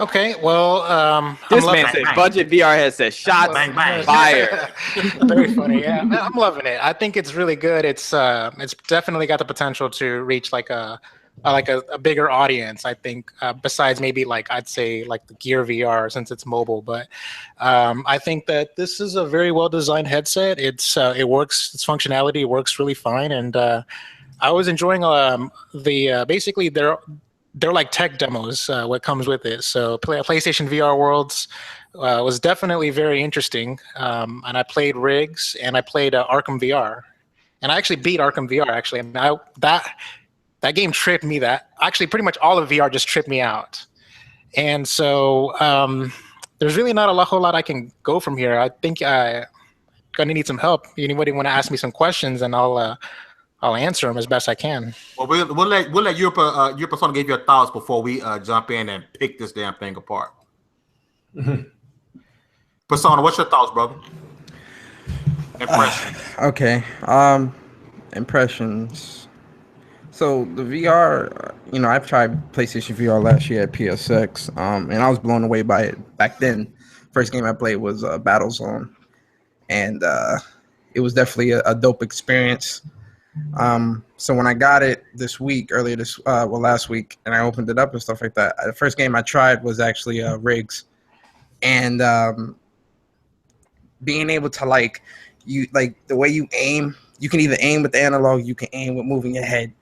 Okay, well, this man said budget VR headset. Shots fired. Very funny. Yeah, I'm loving it. I think it's really good. It's definitely got the potential to reach like a bigger audience. I think besides maybe like I'd say like the Gear VR since it's mobile, but I think that this is a very well designed headset. It works. Its functionality works really fine, and I was enjoying basically they're like tech demos. What comes with it. So PlayStation VR Worlds was definitely very interesting, and I played Rigs and I played Arkham VR, and I actually beat Arkham VR actually, and that game tripped me. That actually pretty much all of VR just tripped me out. And so there's really not a whole lot I can go from here. I think I'm gonna need some help. Anybody want to ask me some questions, and I'll answer them as best I can. Well, we'll let your Persona give your thoughts before we jump in and pick this damn thing apart. Persona, what's your thoughts, brother? Impressions. Okay. Impressions. So the VR, you know, I've tried PlayStation VR last year at PSX, and I was blown away by it back then. First game I played was Battlezone, and it was definitely a dope experience. So when I got it last week, and I opened it up and stuff like that, the first game I tried was actually Rigs, and being able to like the way you aim, you can either aim with the analog, you can aim with moving your head,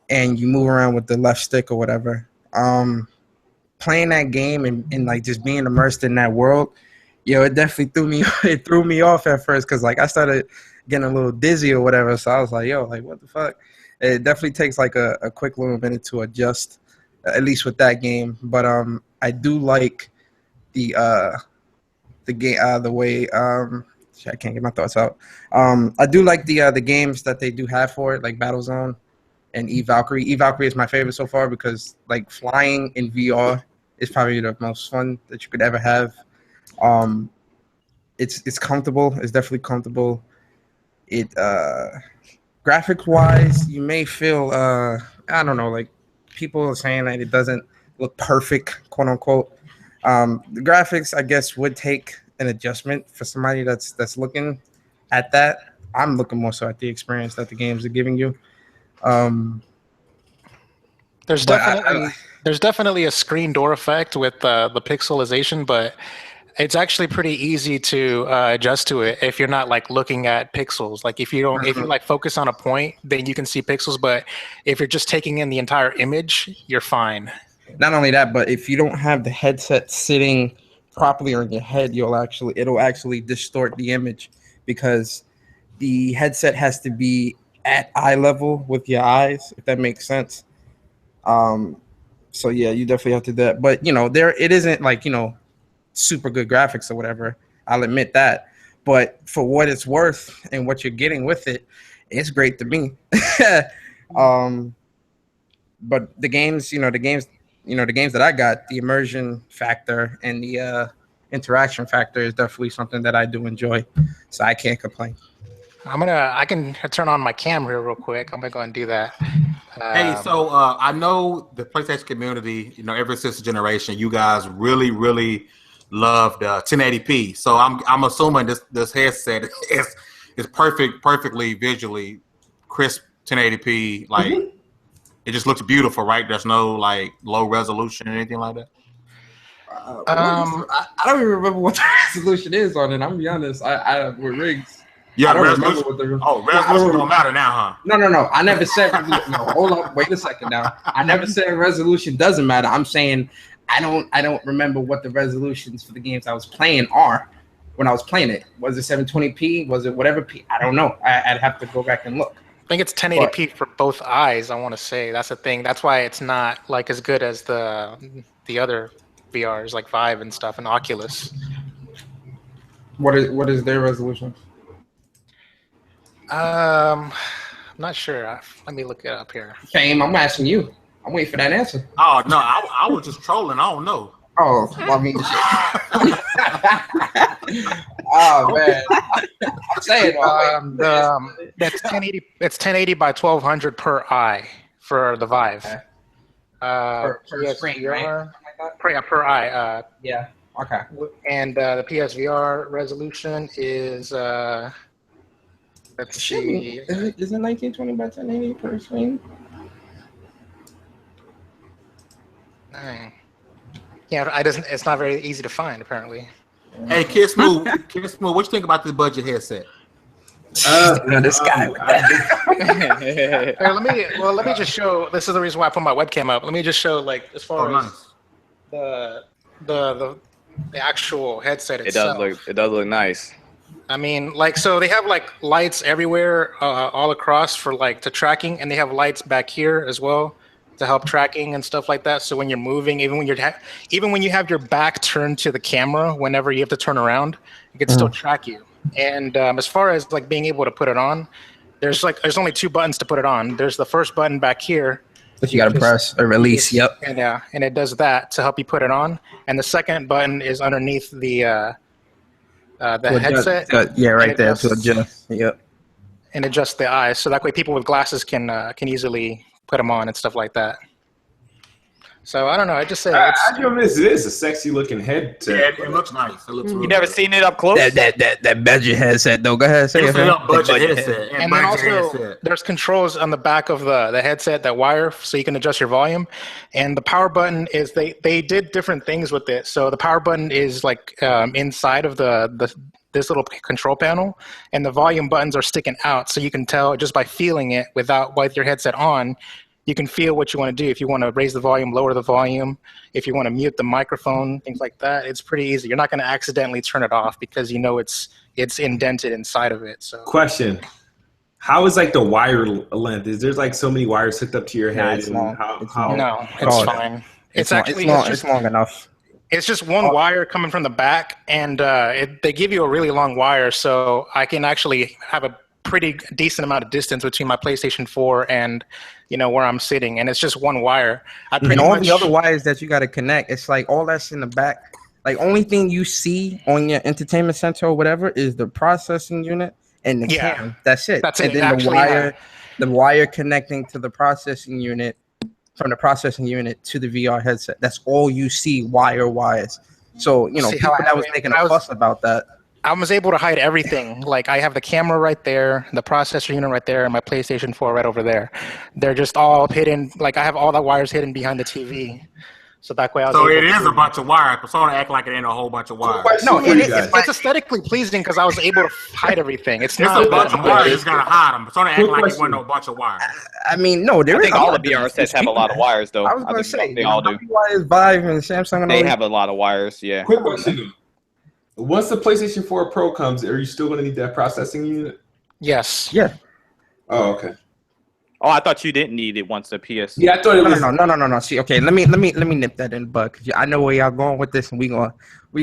and you move around with the left stick or whatever. Playing that game and like just being immersed in that world, it definitely threw me off at first because like I started getting a little dizzy or whatever. So I was like, what the fuck? It definitely takes like a quick little minute to adjust, at least with that game. But I do like the game, the way I can't get my thoughts out. I do like the games that they do have for it, like Battlezone and Valkyrie. Valkyrie is my favorite so far because like flying in VR is probably the most fun that you could ever have. It's comfortable. It's definitely comfortable. It graphics wise, you may feel I don't know, like people are saying that it doesn't look perfect, quote unquote. The graphics, I guess, would take an adjustment for somebody that's looking at that. I'm looking more so at the experience that the games are giving you. There's definitely a screen door effect with the pixelization, but it's actually pretty easy to adjust to it if you're not like looking at pixels. Like if you like focus on a point, then you can see pixels. But if you're just taking in the entire image, you're fine. Not only that, but if you don't have the headset sitting properly on your head, it'll actually distort the image because the headset has to be at eye level with your eyes, if that makes sense. So yeah, you definitely have to do that. But it isn't like super good graphics or whatever. I'll admit that. But for what it's worth and what you're getting with it, it's great to me. But the games that I got, the immersion factor and the interaction factor is definitely something that I do enjoy. So I can't complain. I can turn on my camera real quick. I'm gonna go and do that. Hey, so I know the PlayStation community, ever since the generation, you guys really, really loved 1080p. So I'm assuming this headset is perfectly visually crisp 1080p. Like it just looks beautiful, right? There's no like low resolution or anything like that. I don't even remember what the resolution is on it. I'm gonna be honest. I with Rigs. Yeah, resolution don't matter now, huh? No. I never said resolution. No, hold on. Wait a second now. I never said resolution doesn't matter. I'm saying I don't remember what the resolutions for the games I was playing are when I was playing it. Was it 720p? Was it whatever p? I don't know. I'd have to go back and look. I think it's 1080p for both eyes. I want to say that's the thing. That's why it's not like as good as the other VRs like Vive and stuff and Oculus. What is their resolution? I'm not sure. Let me look it up here. Fame, I'm asking you. I'm waiting for that answer. Oh no, I was just trolling. I don't know. Oh, well, I mean, oh man, I'm saying that's 1080. It's 1080 by 1200 per eye for the Vive. Okay. Per PSVR, screen, right? per eye. Yeah. Okay. And the PSVR resolution is let's see. Is it 1920 by 1080 per screen? Dang. Yeah, it's not very easy to find apparently. Hey, Kid Smooth, what you think about this budget headset? This guy. Here, let me just show. This is the reason why I put my webcam up. Let me just show, like, as far as the actual headset itself. It does look nice. I mean, like, so they have like lights everywhere, all across for like to tracking, and they have lights back here as well to help tracking and stuff like that. So when you're moving, even when you have your back turned to the camera, whenever you have to turn around, it can still track you. And as far as like being able to put it on, there's only 2 buttons to put it on. There's the first button back here, But you got to press or release. Yep. and it does that to help you put it on. And the second button is underneath the headset. Yeah, right there to adjust. Yep. And adjust the eyes, so that way people with glasses can easily put them on and stuff like that. So I don't know. I just say I do miss it. It's a sexy looking headset. Yeah, it looks nice. It looks. You never seen it up close? That budget headset though. Go ahead, say It's it. a budget headset. And then also, there's controls on the back of the headset that wire, so you can adjust your volume. And the power button is they did different things with it. So the power button is like inside of this little control panel, and the volume buttons are sticking out, so you can tell just by feeling it with your headset on. You can feel what you want to do. If you want to raise the volume, lower the volume. If you want to mute the microphone, things like that, it's pretty easy. You're not going to accidentally turn it off because you know it's indented inside of it. So, question: how is like the wire length? Is there like so many wires hooked up to your head? It's long. No, it's fine. It's long enough. It's just one wire coming from the back, and they give you a really long wire, so I can actually have a pretty decent amount of distance between my PlayStation 4 and where I'm sitting, and it's just one wire. The other wires that you got to connect, it's like all that's in the back. Like only thing you see on your entertainment center or whatever is the processing unit and the cam. That's it. That's and it. then the wire connecting to the processing unit, from the processing unit to the VR headset. That's all you see wire-wise. So people that was making a fuss about that. I was able to hide everything. Like I have the camera right there, the processor unit right there, and my PlayStation 4 right over there. They're just all hidden. Like I have all the wires hidden behind the TV. So that way I was it is a bunch of wires. Persona act like it ain't a whole bunch of wires. No, it's aesthetically pleasing because I was able to hide everything. It's not a bunch of wires. You just gotta hide them. Persona act like it wasn't a bunch of wires. I mean, no, there is. I think all the VR sets have a lot of wires, though. I was going to say they all do. Wires, Vive and Samsung and they have a lot of wires. Yeah. Quick question: once the PlayStation 4 Pro comes, are you still going to need that processing unit? Yes. Yeah. Oh, okay. Oh, I thought you didn't need it once the PS. Yeah, I thought it was. No. See, okay, let me nip that in the bud. I know where y'all going with this, and we gonna.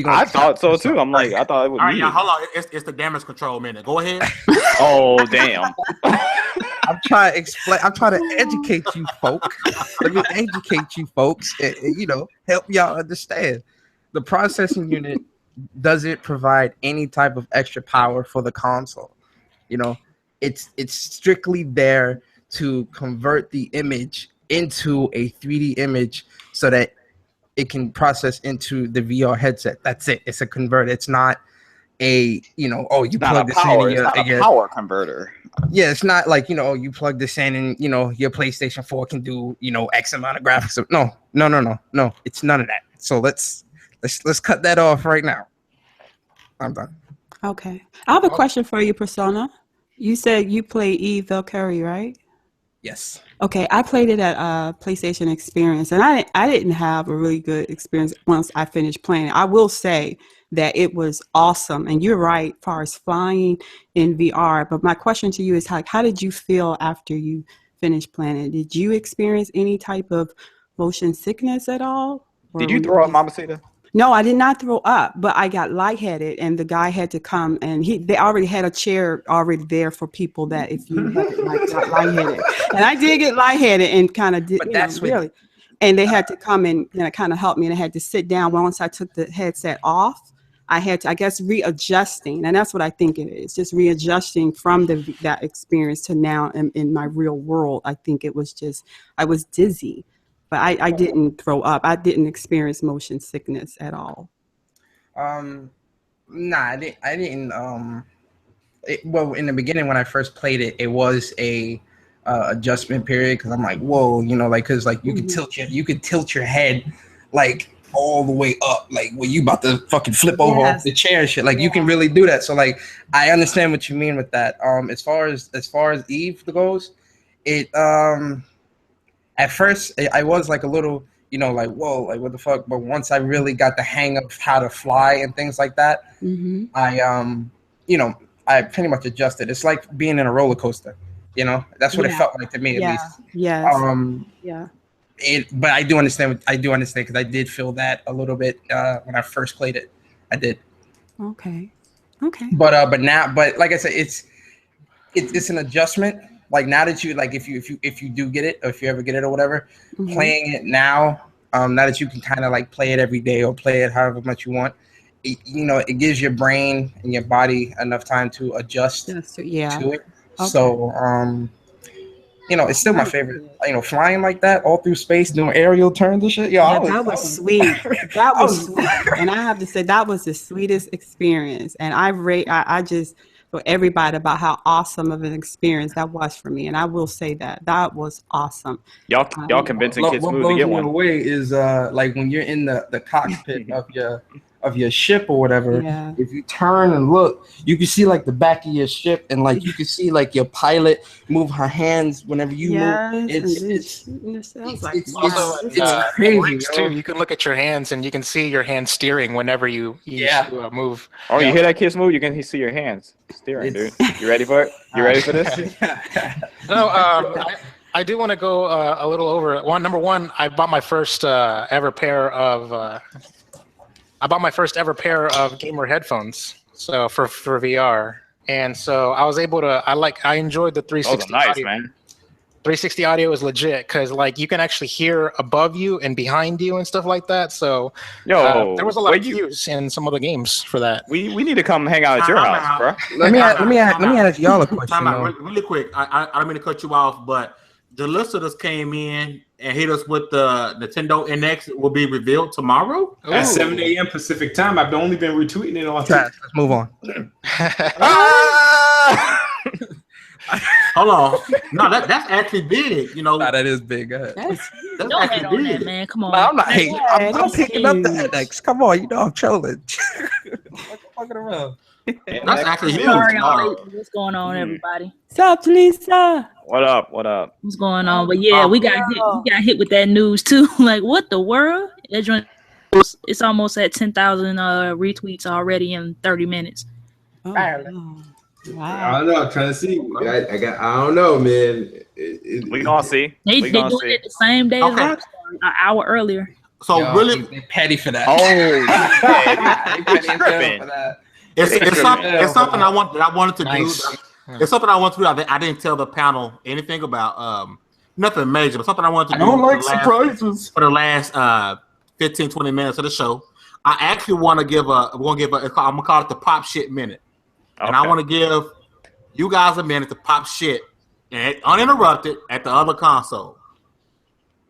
I thought so too. I'm like, I thought it would. All right, now hold on. It's the damage control minute. Go ahead. Oh damn. I'm trying to explain. I'm trying to educate you, folks. Let me educate you, folks. And, help y'all understand. The processing unit doesn't provide any type of extra power for the console. It's strictly there to convert the image into a 3D image so that it can process into the VR headset. That's it. It's a converter. It's not you plug this in. It's not a power converter. Yeah, it's not like, you plug this in and, your PlayStation 4 can do, X amount of graphics. No. It's none of that. So let's cut that off right now. I'm done. Okay. I have a question for you, Persona. You said you play Eve Valkyrie, right? Yes. Okay, I played it at PlayStation Experience, and I didn't have a really good experience once I finished playing it. I will say that it was awesome, and you're right as far as flying in VR. But my question to you is, how did you feel after you finished playing it? Did you experience any type of motion sickness at all? Did you throw up, Mamacita? No, I did not throw up, but I got lightheaded, and the guy had to come, and they already had a chair already there for people that if you got lightheaded, and I did get lightheaded and kind of did, But that's really, and they had to come and kind of help me, and I had to sit down. Once I took the headset off, I had to, I guess, readjusting, and that's what I think it is, just readjusting from that experience to now in my real world. I think it was just, I was dizzy. But I didn't throw up. I didn't experience motion sickness at all. Nah, I didn't. Well, in the beginning when I first played it, it was a adjustment period because I'm like, whoa, because like you could tilt your head like all the way up, like when you about to fucking flip over off the chair and shit. Like you can really do that. So like I understand what you mean with that. As far as Eve goes, it at first, I was like a little, like, whoa, like what the fuck? But once I really got the hang of how to fly and things like that, I pretty much adjusted. It's like being in a roller coaster, That's what it felt like to me, at least. Yes. But I do understand because I did feel that a little bit when I first played it. I did. Okay. But like I said, it's an adjustment. Like now that you if you do get it, or if you ever get it or whatever, playing it now that you can kind of like play it every day or play it however much you want, it gives your brain and your body enough time to adjust to it. Okay. So it's still my favorite. Flying like that all through space, doing aerial turns and shit. That was sweet. That was sweet, and I have to say that was the sweetest experience. And I just. Everybody about how awesome of an experience that was for me, and I will say that was awesome. Y'all convincing kids move to get one. What blows me away is like when you're in the cockpit of your ship or whatever. Yeah. If you turn and look, you can see like the back of your ship, and like you can see like your pilot move her hands whenever you move. It's crazy too. You can look at your hands and you can see your hands steering whenever you move. Oh, you hear that kids move? You can see your hands steering, dude. You ready for it? You ready for this? No, I do want to go a little over. Number one, I bought my first ever pair of gamer headphones. So for VR, and so I was able to. I enjoyed the 360. Nice, audio. Man. 360 audio is legit because like you can actually hear above you and behind you and stuff like that. So there was a lot of use in some of the games for that. We need to come hang out at your house, bro. Let me ask y'all a question. Really quick. I don't mean to cut you off, but the listeners came in and hit us with the Nintendo NX will be revealed tomorrow at 7 a.m. Pacific time. I've only been retweeting it on Twitter. Let's move on. Hold on. No, that's actually big. Nah, that is big. Go ahead. That's actually big. that, man. Come on. No, I'm not hating. I'm picking up the NX. Come on, I'm trolling. Fucking around. That's actually huge. What's going on, everybody? What's up, Lisa? What up? What's going on? But yeah, we got hit with that news too. Like, what the world? It's almost at 10,000 retweets already in 30 minutes. Oh, wow. I don't know. I'm trying to see. I don't know, man. We gonna see. They doing it the same day as Rockstar, an hour earlier. So really, they're petty for that. Oh, it's something I wanted to nice. do. It's something I wanted to do. I didn't tell the panel anything about nothing major, but something I wanted to do. I don't like surprises. For the last 15, 20 minutes of the show, I actually want to give I'm gonna call it the pop shit minute. Okay. And I want to give you guys a minute to pop shit and uninterrupted at the other console.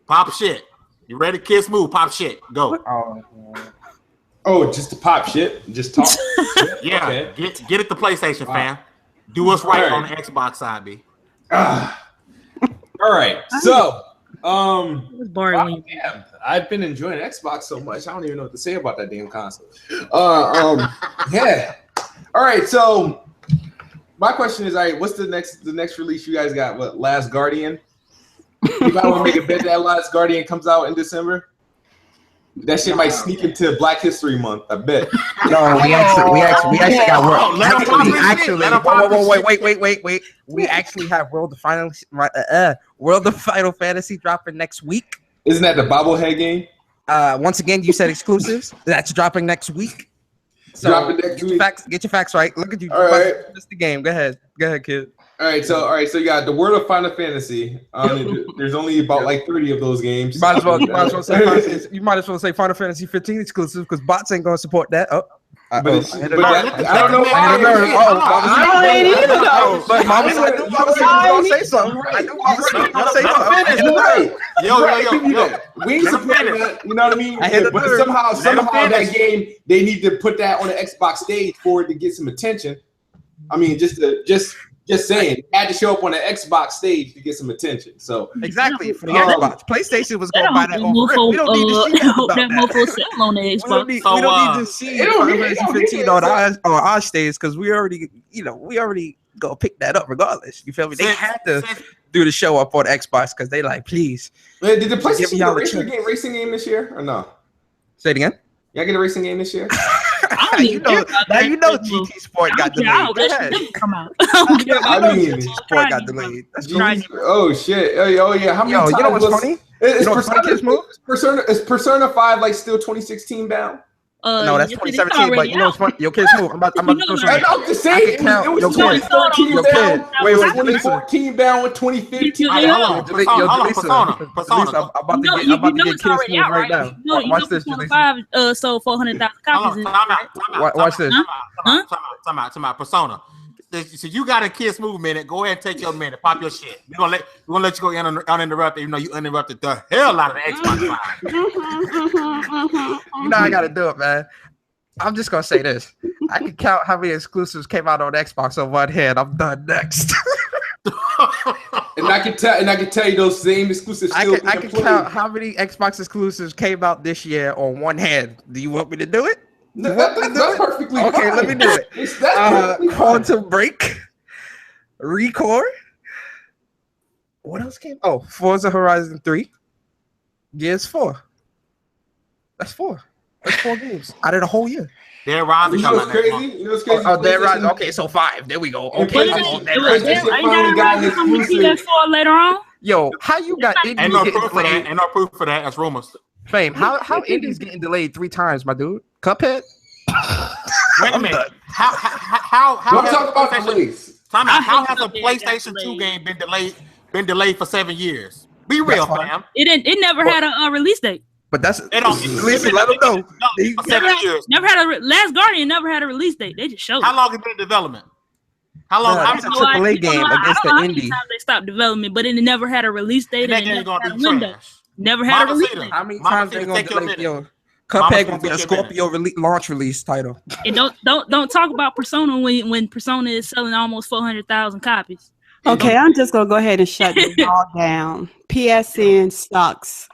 Pop shit. You ready? Kids move. Pop shit. Go. Oh, just to pop shit. Just talk. Yeah. Okay. Get it to PlayStation, fam. Do us right on the Xbox side, B. All right. So, It was boring. I've been enjoying Xbox so much. I don't even know what to say about that damn console. Yeah. All right, so my question is, what's the next release you guys got? What, Last Guardian? You might want to make a bet that Last Guardian comes out in December. That shit might sneak into Black History Month. I bet. No, we actually got world. Wait. We actually have World of Final Fantasy dropping next week. Isn't that the bobblehead game? Once again, you said exclusives. That's dropping next week. So dropping next week. Get your facts right. Look at you. All right. Missed the game. Go ahead, kid. All right, so you got the World of Final Fantasy. There's only about like 30 of those games. You might as well say Final Fantasy 15 exclusive because bots ain't gonna support that. I don't know why. But Mama said gonna say something. I knew Mama was gonna say something. Yo. We ain't supporting that. You know what I mean? But somehow that game, they need to put that on the Xbox stage for it to get some attention. I mean, just saying, it had to show up on the Xbox stage to get some attention. So exactly for the Xbox, PlayStation was going to buy that over. We don't need to see about that. On the Xbox. We don't need to see Final Fantasy 15 on our stage because we already go pick that up regardless. You feel me? They had to do the show up on the Xbox because they like, please. Wait, did the PlayStation get a racing game this year or no? Say it again. Y'all get a racing game this year? you know GT Sport got delayed. Come out. I mean, Sport got delayed. Oh shit! Oh yeah. How many times? You know what's funny? Is Persona 5 like still 2016 bound? No, that's 2017. But you know what's funny? Yo, kids, move. I'm about to do something. I'm just saying. It was 2013 bound. Wait, 2014 bound with 2015. Hold on, Persona. I'm about to get kids move right now. Watch this. Sold 400,000 copies. Watch this. Time out. Persona. So you got a Kiss Move minute. Go ahead and take your minute. Pop your shit. We're gonna let you go uninterrupted, even though you interrupted the hell out of the Xbox Live. You know I gotta do it, man. I'm just gonna say this. I can count how many exclusives came out on Xbox on one hand. I'm done next. And I can tell you those same exclusives. I can count how many Xbox exclusives came out this year on one hand. Do you want me to do it? No, that's perfectly fine. Okay, let me do it. Quantum Break, Recore. What else came? Oh, Forza Horizon 3, Gears 4. That's 4. That's 4 games out of the whole year. Dead Rising. You know what's crazy? Oh, Dead Rising. Okay, so 5. There we go. Okay, PS4 later on. Yo, how you got indies ain't no proof for that? Ain't no proof for that. That's rumors. Fame. How indies getting delayed 3 times, my dude? Cuphead. Wait a minute. How? Don't talk about delays. How has a PlayStation 2 game been delayed for 7 years? Be real, fam. It never had a release date. But that's let them know. For 7 years. Never had Last Guardian never had a release date. They just showed. How long has it been in development? How long? It's a AAA game against the indie. They stopped development, but it never had a release date. That game's gonna be trash. Never had a release date. How many times they gonna delay? Yo, Cuphead gonna be a Scorpio launch release title. And don't talk about Persona when Persona is selling almost 400,000 copies. Okay, I'm just gonna go ahead and shut this all down. PSN sucks.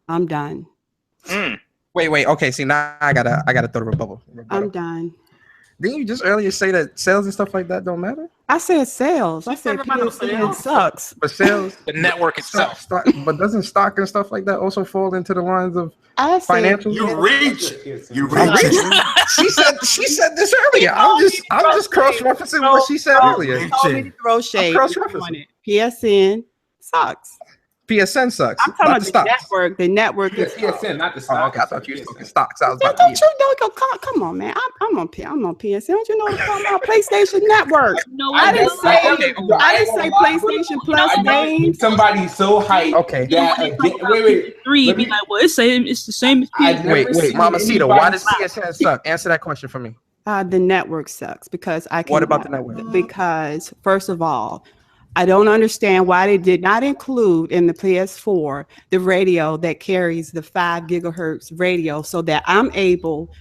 I'm done. Wait. Okay, see now I gotta throw the rebuttal. I'm done. Didn't you just earlier say that sales and stuff like that don't matter? I said sales. I said PSN sucks. But sales, the network itself. But doesn't stock and stuff like that also fall into the lines of financial? You reach. She said this earlier. I'm just cross-referencing what she said earlier. Throw shade. PSN sucks. PSN sucks. I'm talking about the network. The network is PSN, not the stock. Oh, okay, I thought you were talking stocks. I was about to. Come on, man. I'm on PSN. Don't you know what I'm talking about? PlayStation Network. No, I didn't say PlayStation Plus games. Somebody so hyped. Okay. Wait. 3 be like, well, it's the same as PSN. Wait, Mamacita, why does PSN suck? Answer that question for me. The network sucks because I can. What about the network? Because first of all, I don't understand why they did not include in the PS4 the radio that carries the 5 gigahertz radio so that I'm able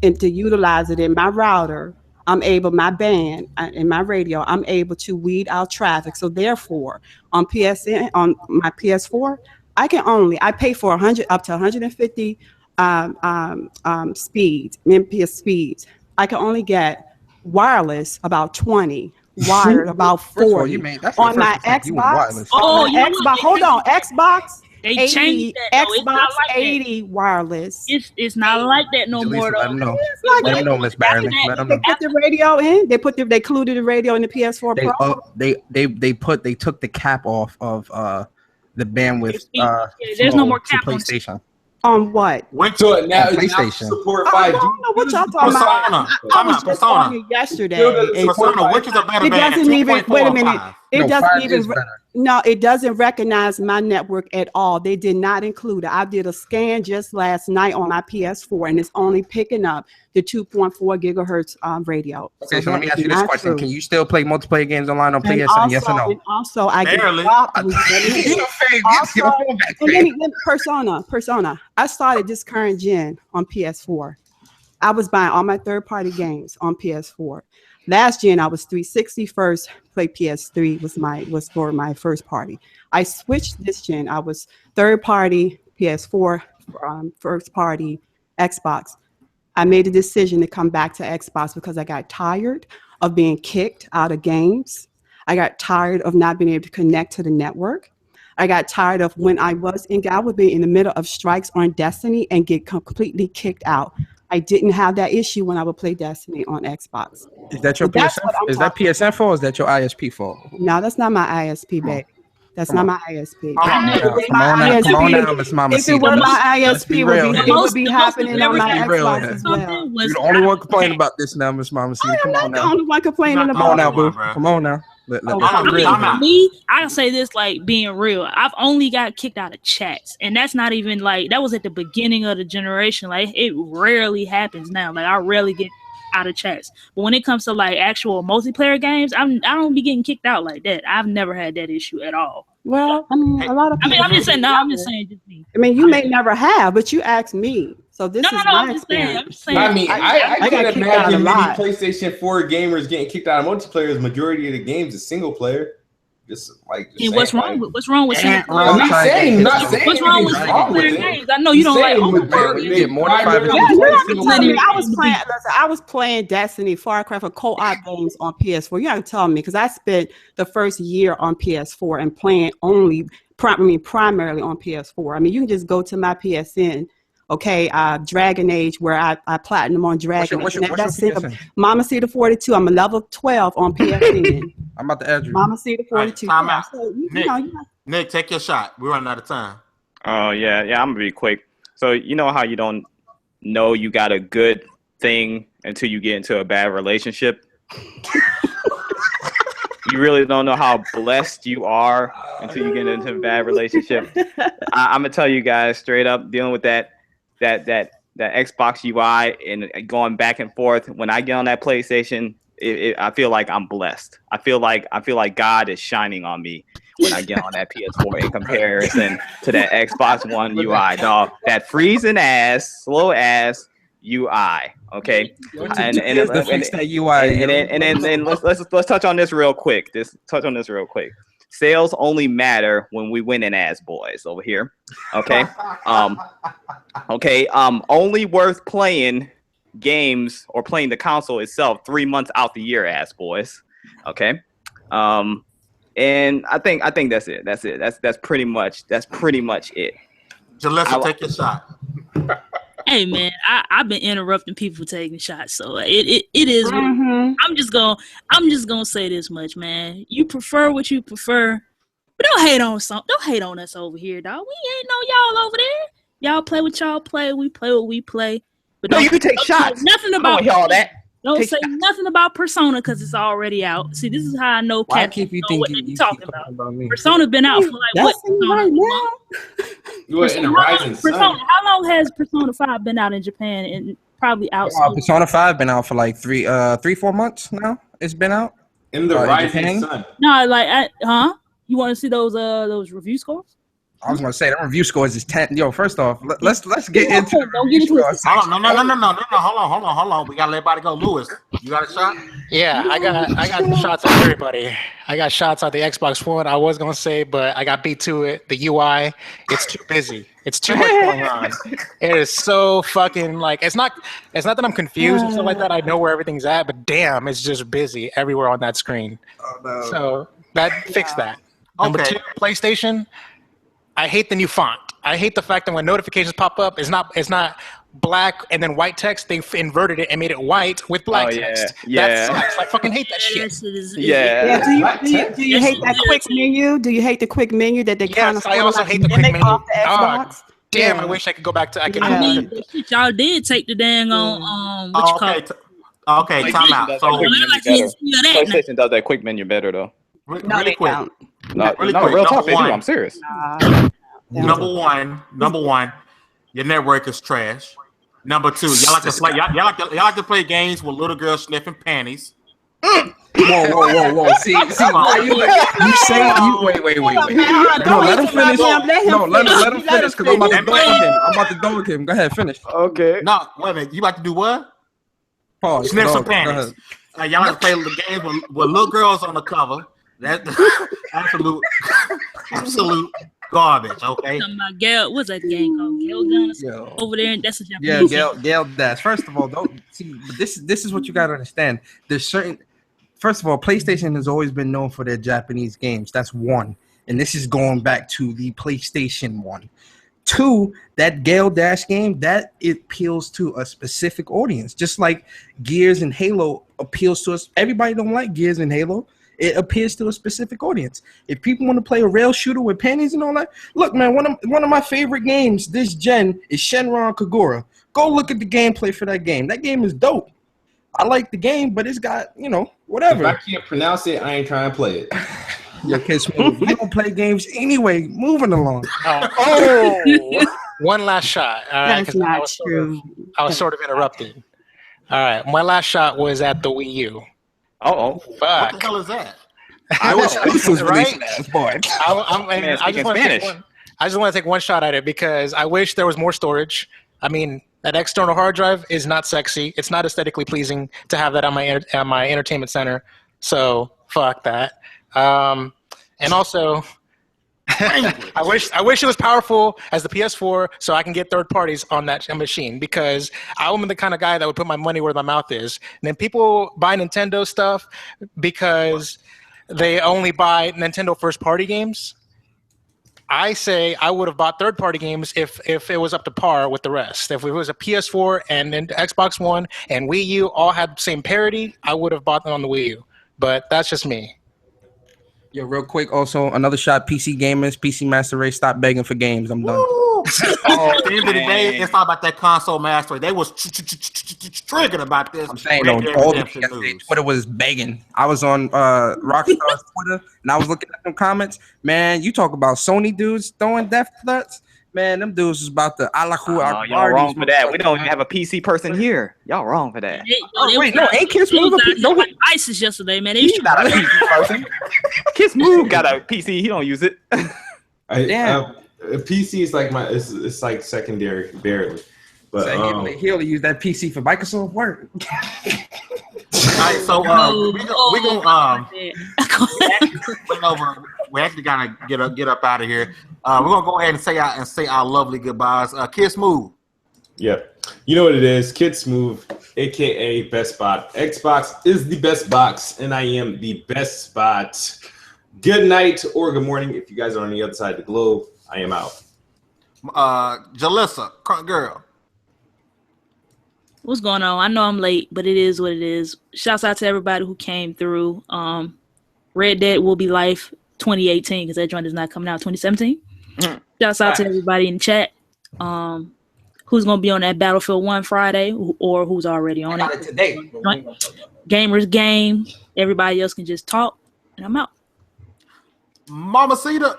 to utilize it in my router. I'm able, my band in my radio, I'm able to weed out traffic. So therefore, on PSN, on my PS4, I pay for 100 up to 150 speeds, Mbps speeds. I can only get wireless about 20 wired, about First of all, 40. you made that's On the my first mistake. You went Xbox, wireless. Oh, on my Xbox. Hold on, Xbox. They 80, changed that. Though. It's Xbox not like that. 80 wireless. It's not like that no more. Let Though. them know. like Let that. them know, Miss Barley. Let them They know. put the radio in. They included the radio in the PS4 Pro. They took the cap off of the bandwidth. There's no more to cap on PlayStation. On what? Went to it now. On PlayStation. Support I 5G. don't know what y'all talking about. I was just on it yesterday. Persona, which is a better It band? doesn't even. 2.4 Wait a or minute. 5? It doesn't 5 even. is better. No, it doesn't recognize my network at all. They did not include it. I did a scan just last night on my PS4, and it's only picking up the 2.4 gigahertz radio. Okay, so that let me ask is you this not question: true. Can you still play multiplayer games online on And PSN? Yes or no? And also, I get Barely. dropped. Persona. I started this current gen on PS4. I was buying all my third-party games on PS4. Last gen, I was 360 first. Played PS3 was for my first party. I switched this gen. I was third-party PS4, first-party Xbox. I made a decision to come back to Xbox because I got tired of being kicked out of games. I got tired of not being able to connect to the network. I got tired of when I would be in the middle of strikes on Destiny and get completely kicked out. I didn't have that issue when I would play Destiny on Xbox. Is that your PSN? Is that PSN fault or is that your ISP fault? No, that's not my ISP, babe. That's not my ISP. Come on now, Miss Mamacita. If it were my ISP, it would be happening on my Let's be real Xbox here. as well. You're the only one complaining about this now, Miss Mamacita. Come on I'm the now. only one complaining Come on about now, it. boo. Come on now. Let Oh, this I'm be real. I'm out. Me, I say this like being real. I've only got kicked out of chats, and that's not even like that was at the beginning of the generation. Like it rarely happens now. Like I rarely get out of chats. But when it comes to like actual multiplayer games, I don't be getting kicked out like that. I've never had that issue at all. Well, I mean, a lot of people. I'm just saying. No, I'm just saying just me. I mean, you may never have, but you asked me. So this No, is no, my I'm just saying. I'm experience. just saying. I mean, I got can't kicked out a imagine many lot. PlayStation 4 gamers getting kicked out of multiplayer. Majority of the games is single player. Just And what's wrong with single player? I'm not saying What's wrong with single player games? I know you don't like open world. You get more than 5 Yeah, you have to tell me. I was playing Destiny, Far Cry for co-op games on PS4. You have to tell me because I spent the first year on PS4 and playing primarily on PS4. I mean, you can just go to my PSN. Okay, Dragon Age, where I platinum on Dragon. What's your PSN? Mamacita 42. I'm a level 12 on PSN. I'm about to add you. Mamacita 42. Time out. So, Nick, take your shot. We're running out of time. Oh yeah, I'm gonna be quick. So you know how you don't know you got a good thing until you get into a bad relationship? You really don't know how blessed you are until you get into a bad relationship. I'm gonna tell you guys straight up, dealing with that Xbox UI and going back and forth. When I get on that PlayStation, I feel like I'm blessed. I feel like God is shining on me when I get on that PS4 in comparison to that Xbox One UI, dog. That freezing ass, slow ass UI. Okay, and then let's touch on this real quick. Sales only matter when we winning as boys over here. Okay. Only worth playing games or playing the console itself 3 months out the year as boys. Okay. And I think that's it. That's pretty much it. Jalessa, take your shot. Hey man, I've been interrupting people taking shots, so it is. Mm-hmm. I'm just gonna say this much, man. You prefer what you prefer, but don't hate on us over here, dog. We ain't know y'all over there. Y'all play what y'all play. We play what we play. But No, you can take shots. Nothing about y'all that. Don't Take say nothing about Persona because it's already out. See, this is how I know Why cats keep you know what thinking they you talking keep about. talking about me? Persona been out for like what? Destiny right now. You were in the rising Persona, sun. how long has Persona 5 been out in Japan and probably outside? Persona 5 been out for like 3-4 months now. It's been out. In the rising sun. No, like, You want to see those review scores? I was gonna say the review scores is 10. Yo, first off, let's get into the Don't review get into scores. No. Hold on. We gotta let everybody go. Lewis, you got a shot? Yeah, I got shots at everybody. I got shots at the Xbox One. I was gonna say, but I got beat to it. The UI, it's too busy. It's too much going on. It is so fucking like it's not that I'm confused and stuff like that. I know where everything's at, but damn, it's just busy everywhere on that screen. Oh, no. So that fixed that. Number two, PlayStation. I hate the new font. I hate the fact that when notifications pop up, it's not black and then white text. They inverted it and made it white with black text. Yeah. That sucks. I fucking hate that shit. Do you hate that quick menu? Do you hate the quick menu that they kind of I also hate the quick menu. off the Xbox? Damn, I wish I could go back to. I mean, y'all did take the dang on what you call it. Okay, time out. So PlayStation does that quick menu better though. Really quick. No, Really quick. real talk. They do. I'm serious. Number one, your network is trash. Number two, y'all like to play games with little girls sniffing panties. Whoa. See, you say wait. No, let him finish. No, let him finish because I'm about to dunk him. Go ahead, finish. Okay. No, wait a minute. You about to do what? Pause. Sniff some panties. Y'all like to play the games with little girls on the cover. That's absolute garbage. Okay. Gail, what's that game called? Gail Guns over there. That's a Japanese. Gail Dash. First of all, don't see. But this is what you got to understand. There's certain. First of all, PlayStation has always been known for their Japanese games. That's one, and this is going back to the PlayStation 1. 2, that Gale Dash game, that it appeals to a specific audience, just like Gears and Halo appeals to us. Everybody don't like Gears and Halo. It appeals to a specific audience. If people want to play a rail shooter with panties and all that, look, man, one of my favorite games this gen is Shenron Kagura. Go look at the gameplay for that game. That game is dope. I like the game, but it's got, whatever. If I can't pronounce it, I ain't trying to play it. Your kids move. You don't play games anyway. Moving along. One last shot. All right, That's not true. I was sort of interrupted. All right, my last shot was at the Wii U. What Fuck. the hell is that? I was right. Boy. I just want to take one shot at it because I wish there was more storage. I mean, that external hard drive is not sexy. It's not aesthetically pleasing to have that on my entertainment center. So fuck that. And also, I wish it was powerful as the PS4 so I can get third parties on that machine because I'm the kind of guy that would put my money where my mouth is. And then people buy Nintendo stuff because they only buy Nintendo first party games. I say I would have bought third party games if it was up to par with the rest. If it was a PS4 and then Xbox One and Wii U all had the same parity, I would have bought them on the Wii U. But that's just me. Yo, real quick, also another shot. PC gamers, PC Master Race. Stop begging for games. I'm done. At the end of the day, it's not about that console master. They was triggered about this. I'm saying all the Twitter was begging. I was on Rockstar's Twitter and I was looking at them comments. Man, you talk about Sony dudes throwing death threats. Man, them dudes is about to Allahu. Y'all wrong for that. We don't even have a PC person here. Y'all wrong for that. Wait, no, ain't Kiss Move? ISIS yesterday, man. He's not a PC person. Kiss Move got a PC. He don't use it. PC is like it's like secondary, barely. But he only use that PC for Microsoft Word. All right, so we actually gotta get up out of here. We're gonna go ahead and say our lovely goodbyes. Kid Smooth. Yep. You know what it is, Kid Smooth, aka Best Spot. Xbox is the best box, and I am the best spot. Good night or good morning if you guys are on the other side of the globe. I am out. Jalissa, Crunk Girl. What's going on? I know I'm late, but it is what it is. Shouts out to everybody who came through. Red Dead will be life 2018 because that joint is not coming out 2017. Shouts out to everybody in chat. Who's gonna be on that Battlefield 1 Friday or who's already on it today? Gamers game. Everybody else can just talk, and I'm out. Mamacita.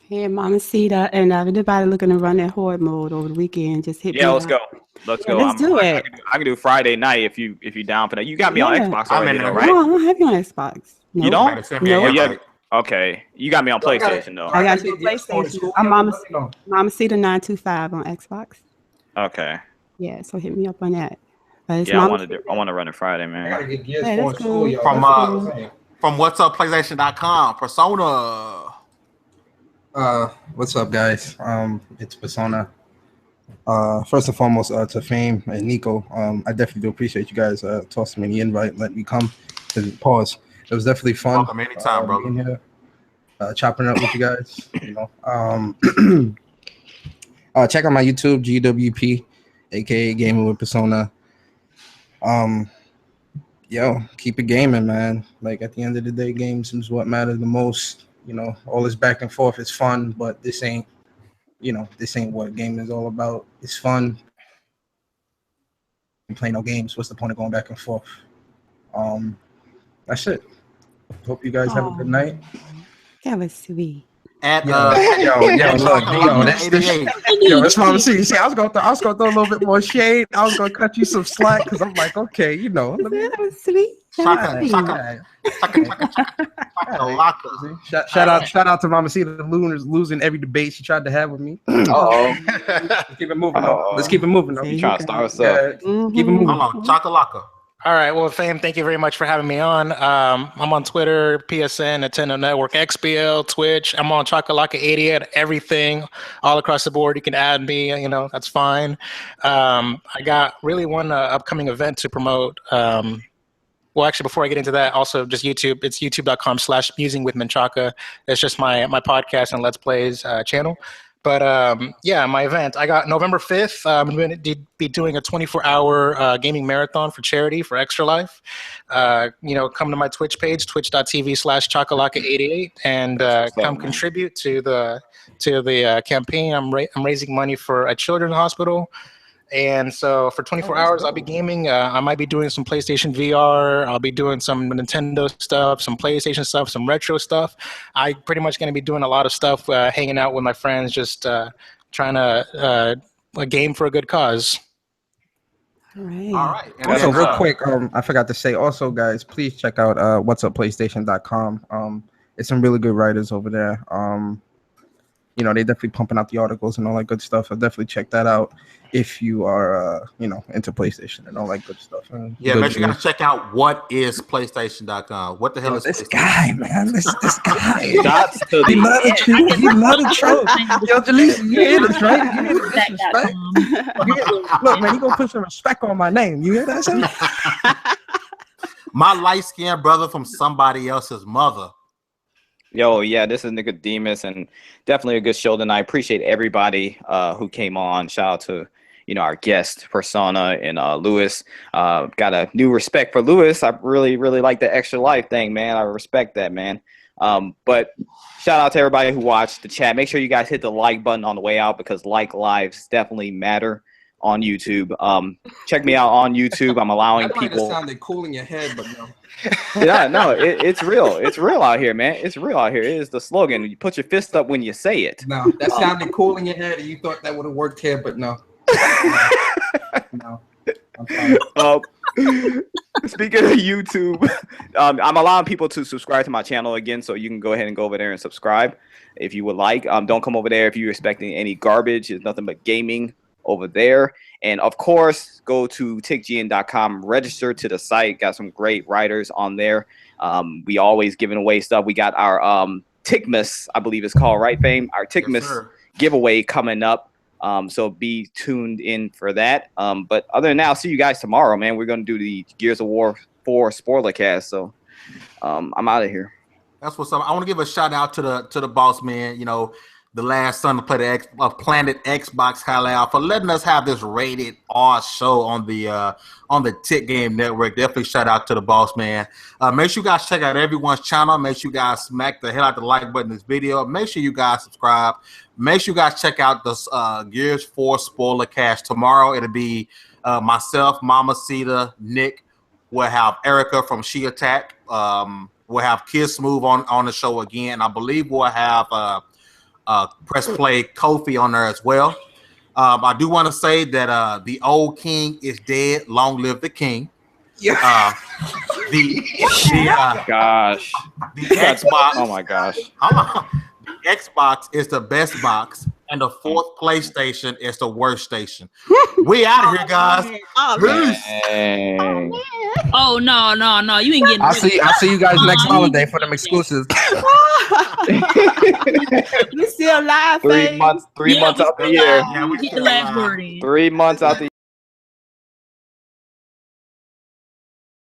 Hey, Mamacita, and anybody looking to run that horde mode over the weekend, just hit me. Yeah, let's go. Let's go. Let's do it. I can do Friday night if you down for that. You got me on Xbox already, though, right? No, I don't have you on Xbox. You don't? No. Okay, you got me on PlayStation though. I got you on PlayStation. I'm Mamacita 925 on Xbox. Okay. Yeah, so hit me up on that. Yeah, I want to run it Friday, man. I gotta get Gears Hey, 4 that's in school, cool. y'all. From what's up PlayStation.com, Persona. What's up, guys? It's Persona. First and foremost, to Fame and Nico, I definitely do appreciate you guys tossing me the invite, let me come. Pause. It was definitely fun. Welcome anytime, bro. Being here, chopping up with you guys. You know, check out my YouTube, GWP, aka Gaming with Persona. Yo, keep it gaming, man. Like at the end of the day, games is what matters the most. You know, all this back and forth is fun, but this ain't what gaming is all about. It's fun. You play no games. What's the point of going back and forth? That's it. Hope you guys have a good night. That was sweet. At Yo, that's Mamacita. See, I was gonna throw a little bit more shade. I was gonna cut you some slack because I'm like, okay, you know. That was sweet. Shout out to Mamacita losing every debate she tried to have with me. Let's keep it moving. Let's keep it moving. You trying to start us up? Keep it moving. Chakalaka. All right. Well, Fame, thank you very much for having me on. I'm on Twitter, PSN, Nintendo Network, XBL, Twitch. I'm on Chakalaka88, everything, all across the board. You can add me. You know, that's fine. I got really one upcoming event to promote. Well, actually, before I get into that, also just YouTube. It's youtube.com/musingwithmenchaka. It's just my podcast and Let's Plays channel. But yeah, my event, I got November 5th. I'm going to be doing a 24-hour gaming marathon for charity for Extra Life. You know, come to my Twitch page, twitch.tv/chakalaka88, and come contribute to the campaign. I'm raising money for a children's hospital. And so for 24 hours, I'll be gaming. I might be doing some PlayStation VR. I'll be doing some Nintendo stuff, some PlayStation stuff, some retro stuff. I'm pretty much going to be doing a lot of stuff, hanging out with my friends, just trying to game for a good cause. All right. All right. And Also, then, real quick, I forgot to say, also, guys, please check out whatsupplaystation.com. It's some really good writers over there. You know, they definitely pumping out the articles and all that good stuff. I'll definitely check that out if you are, you know, into PlayStation and all that good stuff. Yeah, make sure you gotta check out what is PlayStation.com. What the hell is this PlayStation? guy, man? This guy. Shots to He the love the truth. He love the truth. Yo, Jalise, you hear this, right? You hear the disrespect? Look, man, he gonna put some respect on my name. You hear that, son? My light-skinned brother from somebody else's mother. Yo, yeah, this is Nickodemus, and definitely a good show tonight. Appreciate everybody who came on. Shout out to, you know, our guest Persona and Lewis. Got a new respect for Lewis. I really like the Extra Life thing, man. I respect that, man. But shout out to everybody who watched the chat. Make sure you guys hit the like button on the way out, because like lives definitely matter on YouTube. Check me out on YouTube. I'm allowing people. That sounded cool in your head, but no. Yeah, no, it's real. It's real out here, man. It's real out here. It is the slogan. You put your fist up when you say it. No, that sounded cool in your head, and you thought that would have worked here, but no. No. I'm sorry. Speaking of YouTube, I'm allowing people to subscribe to my channel again, so you can go ahead and go over there and subscribe if you would like. Don't come over there if you're expecting any garbage. It's nothing but gaming over there. And of course, go to TiCGN.com, register to the site. Got some great writers on there. We always giving away stuff. We got our Ticmas, I believe it's called, right, Fame? Our Ticmas giveaway coming up. So be tuned in for that. But other than that, I'll see you guys tomorrow, man. We're going to do the Gears of War 4 spoiler cast. So I'm out of here. That's what's up. I want to give a shout out to the boss man, you know, the last son to play the Planet Xbox Halal, for letting us have this rated R show on the TiCGN Network. Definitely shout out to the boss man. Make sure you guys check out everyone's channel. Make sure you guys smack the hell out the like button in this video. Make sure you guys subscribe. Make sure you guys check out the Gears 4 spoiler cast tomorrow. It'll be myself, Mamacita, Nick. We'll have Erica from She Attack. We'll have Kiss Move on the show again. I believe we'll have Press Play Kofi on there as well. I do want to say that the old king is dead. Long live the king. Gosh. The Xbox. Oh my gosh. The Xbox is the best box, and the fourth PlayStation is the worst station. We out of here, guys. Dang. Oh no! You ain't getting. I'll see you guys next holiday for them exclusives. We still live. 3 months. 3 months out the year. Yeah, we Get the still last live. word in. 3 months out the